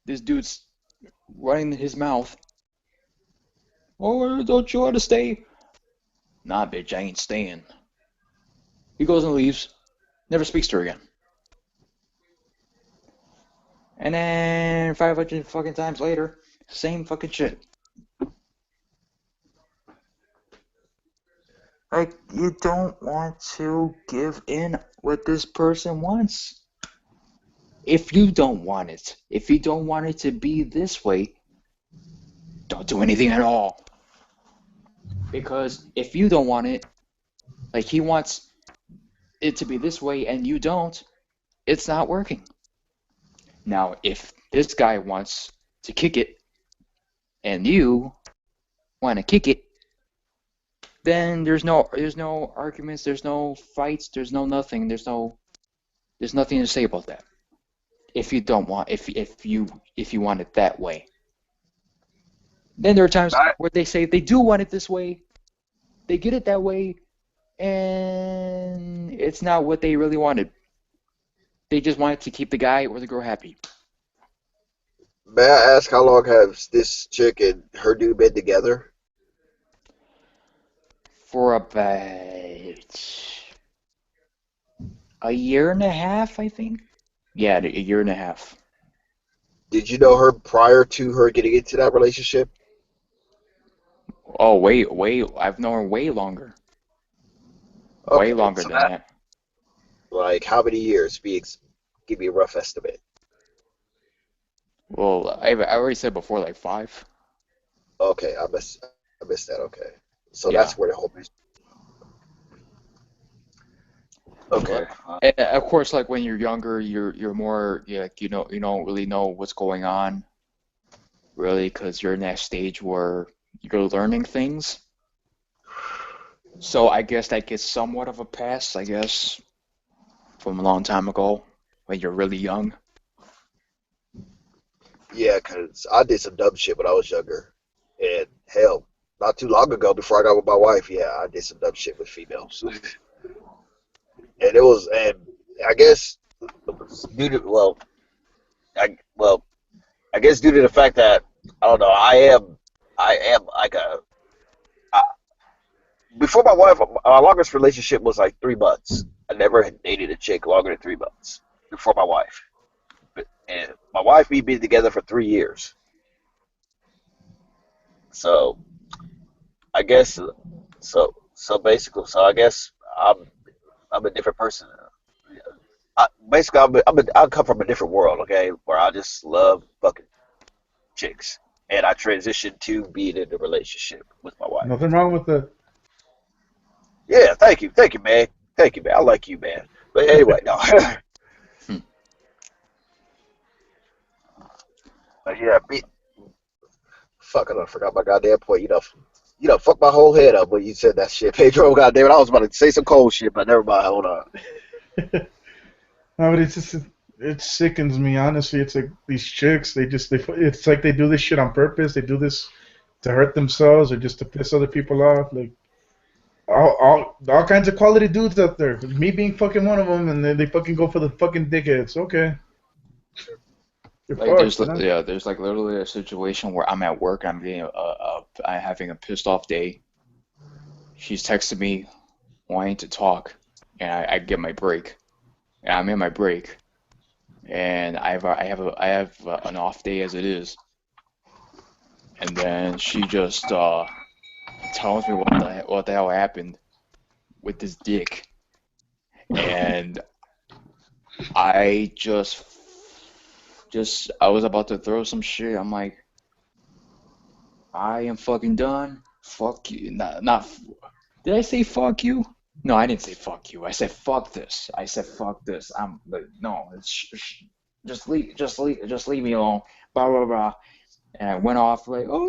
This dude's running his mouth. Oh, don't you want to stay? Nah, bitch, I ain't staying. He goes and leaves. Never speaks to her again. And then 500 fucking times later, same fucking shit. Like, you don't want to give in what this person wants. If you don't want it, if you don't want it to be this way, don't do anything at all. Because if you don't want it, like he wants it to be this way and you don't, it's not working. Now, if this guy wants to kick it and you want to kick it, then there's no arguments, there's no fights, there's no nothing, there's nothing to say about that. If you don't want, if you want it that way. Then there are times where they say they do want it this way, they get it that way, and it's not what they really wanted. They just wanted to keep the guy or the girl happy. May I ask how long has this chick and her dude been together? For about a year and a half, I think. Yeah, a year and a half. Did you know her prior to her getting into that relationship? Oh, wait, I've known her way longer. Way longer so than that. Like, how many years? Give me a rough estimate. Well, I already said before, like 5. Okay, I missed that. Okay, so Yeah. that's where the whole. Okay. And of course, like when you're younger, you're more like you don't really know what's going on, really, because you're in that stage where you're learning things. So I guess that gets somewhat of a pass, I guess, from a long time ago when you're really young. Yeah, because I did some dumb shit when I was younger. And hell, not too long ago before I got with my wife, yeah, I did some dumb shit with females. And I guess, well, well, I guess due to the fact that I don't know, I am like I, before my wife, our longest relationship was like 3 months. I never had dated a chick longer than 3 months before my wife. And my wife, we've been together for 3 years. So I guess so I guess I'm a different person. Basically, I come from a different world, okay, where I just love fucking chicks, and I transitioned to being in a relationship with my wife. Nothing wrong with the. Yeah, thank you, man, thank you, man. I like you, man. But anyway, no. Hmm. But yeah, fuck, I done forgot my goddamn point. Fuck my whole head up when you said that shit, Pedro. Goddamn it, I was about to say some cold shit, but never mind. Hold on. No, but it sickens me honestly. It's like these chicks. It's like they do this shit on purpose. They do this to hurt themselves or just to piss other people off. Like all kinds of quality dudes out there. Me being fucking one of them, and then they fucking go for the fucking dickheads. Okay, you're Like fucked, you know? there's like literally a situation where I'm at work, I'm having a pissed off day. She's texting me wanting to talk, and I get my break. And I'm in my break, and I have an off day as it is, and then she just tells me what the hell happened with this dick, and I just I was about to throw some shit. I'm like, I am fucking done. Fuck you. Not. Did I say fuck you? No, I didn't say fuck you. I said fuck this. I said fuck this. I'm like, no. Just leave me alone. Blah blah blah. And I went off like, oh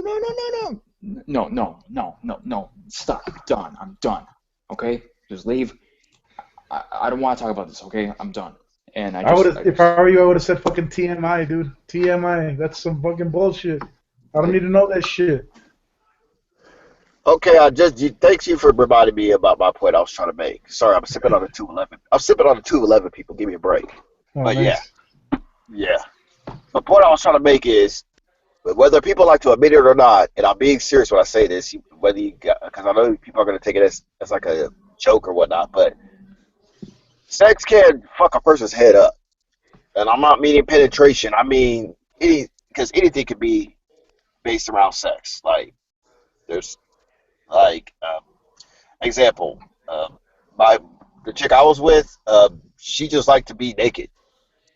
no. Stop. I'm done. Okay, just leave. I don't want to talk about this. Okay, I'm done. And I would have, if I were you, I would have said fucking TMI, dude. TMI. That's some fucking bullshit. I don't need to know that shit. Okay, thanks you for reminding me about my point I was trying to make. Sorry, I'm sipping on a 211. I'm sipping on a 211. People, give me a break. Oh, But nice. yeah. The point I was trying to make is whether people like to admit it or not, and I'm being serious when I say this, because I know people are going to take it as like a joke or whatnot, but sex can fuck a person's head up, and I'm not meaning penetration. I mean because anything could be based around sex. Like there's like example, my the chick I was with, she just liked to be naked.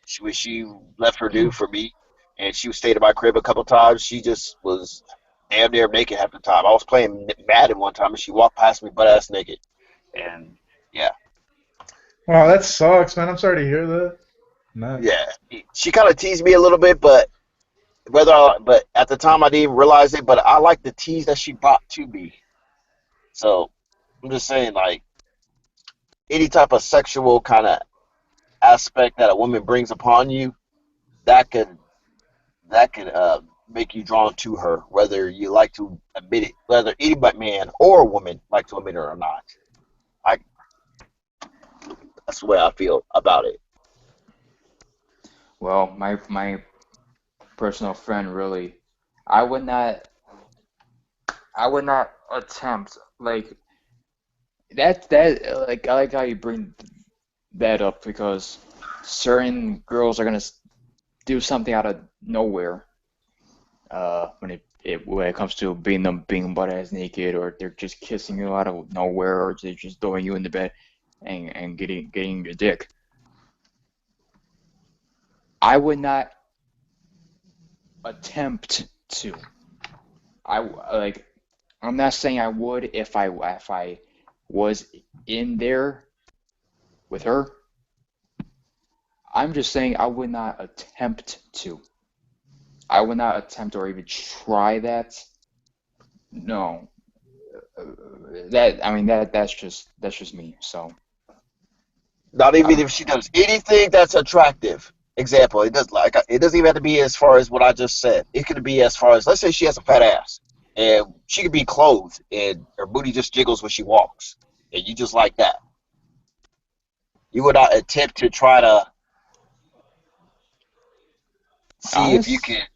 She left her dude for me, and she stayed at my crib a couple times. She just was damn near naked half the time. I was playing Madden one time, and she walked past me butt ass naked, and yeah, Wow, that sucks, man. I'm sorry to hear that. Nah. yeah. She kind of teased me a little bit, but but at the time I didn't even realize it. But I like the tease that she brought to me. So I'm just saying, like any type of sexual kind of aspect that a woman brings upon you, that could make you drawn to her, whether you like to admit it, whether any man or woman like to admit it or not. I That's the way I feel about it. well, my personal friend really, I would not I would not attempt like that like I like how you bring that up because certain girls are gonna do something out of nowhere when it comes to being butt ass naked or they're just kissing you out of nowhere or they're just throwing you in the bed and getting your dick. I would not attempt to. I like I'm not saying I would if I was in there with her. I'm just saying I would not attempt to. I would not attempt or even try that. No, that I mean that's just me. So Not I even don't. if she does anything that's attractive. Example, it doesn't even have to be as far as what I just said. It could be as far as let's say she has a fat ass and she could be clothed and her booty just jiggles when she walks, and you just like that. You would not attempt to try to See if you can.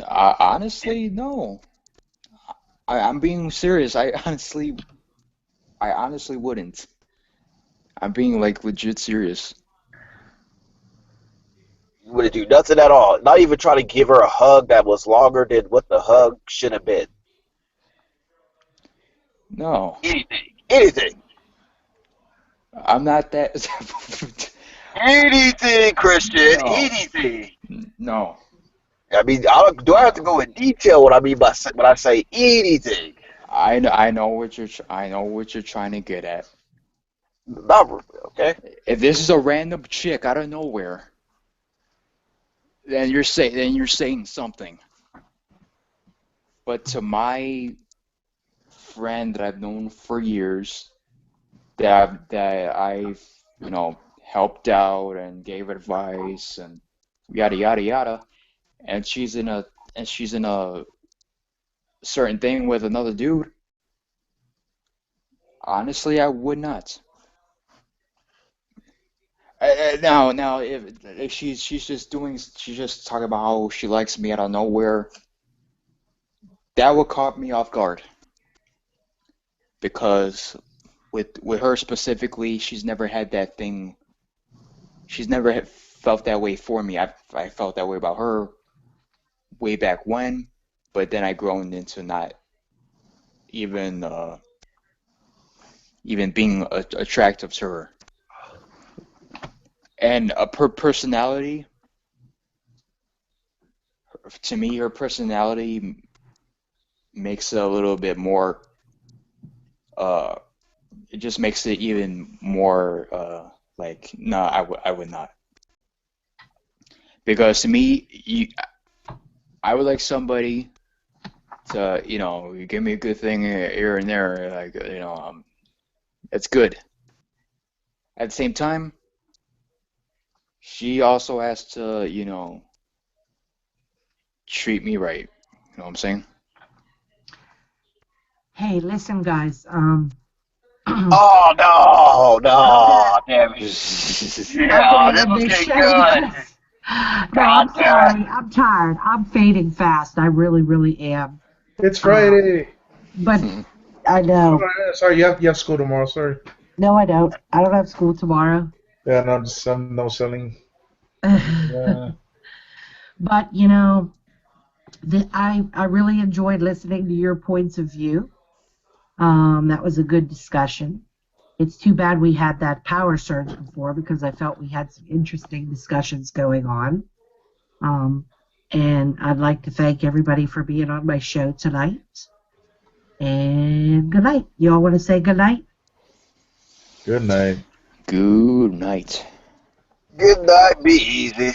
Honestly, no. I'm being serious. I honestly wouldn't. I'm being like legit serious. You wouldn't do nothing at all. Not even try to give her a hug that was longer than what the hug should have been. No, Anything. Anything. I'm not that. Anything, Christian. No, Anything. no. I mean, do I have to go in detail what I mean by when I say anything? I know what I know what you're trying to get at. Not okay. If this is a random chick out of nowhere, then you're saying something. But to my friend that I've known for years, that I've helped out and gave advice and yada yada yada, and she's in a certain thing with another dude. Honestly, I would not. Now, if she's just talking about how she likes me out of nowhere, that would caught me off guard because with her specifically, she's never had that thing. She's never felt that way for me. I felt that way about her way back when, but then I grown into not even even being attractive to her. And her personality, to me, her personality makes it a little bit more. Uh, it just makes it even more like no, I would not because to me, I would like somebody to give me a good thing here and there, like it's good. At the same time, she also has to treat me right. You know what I'm saying? Hey, listen, guys. Oh no, no, damn it. I'm Yeah, gonna this end was this getting show good. because no, God I'm damn it. sorry. I'm tired. I'm fading fast. I really, really am. It's Um, Friday. but I Oh, know. sorry, you have school tomorrow. Sorry. No, I don't. I don't have school tomorrow. Yeah, no, just some no selling. Yeah. But I really enjoyed listening to your points of view. That was a good discussion. It's too bad we had that power surge before because I felt we had some interesting discussions going on. Um, and I'd like to thank everybody for being on my show tonight. And good night. You all want to say good night? Good night. Good night. Good night, be easy.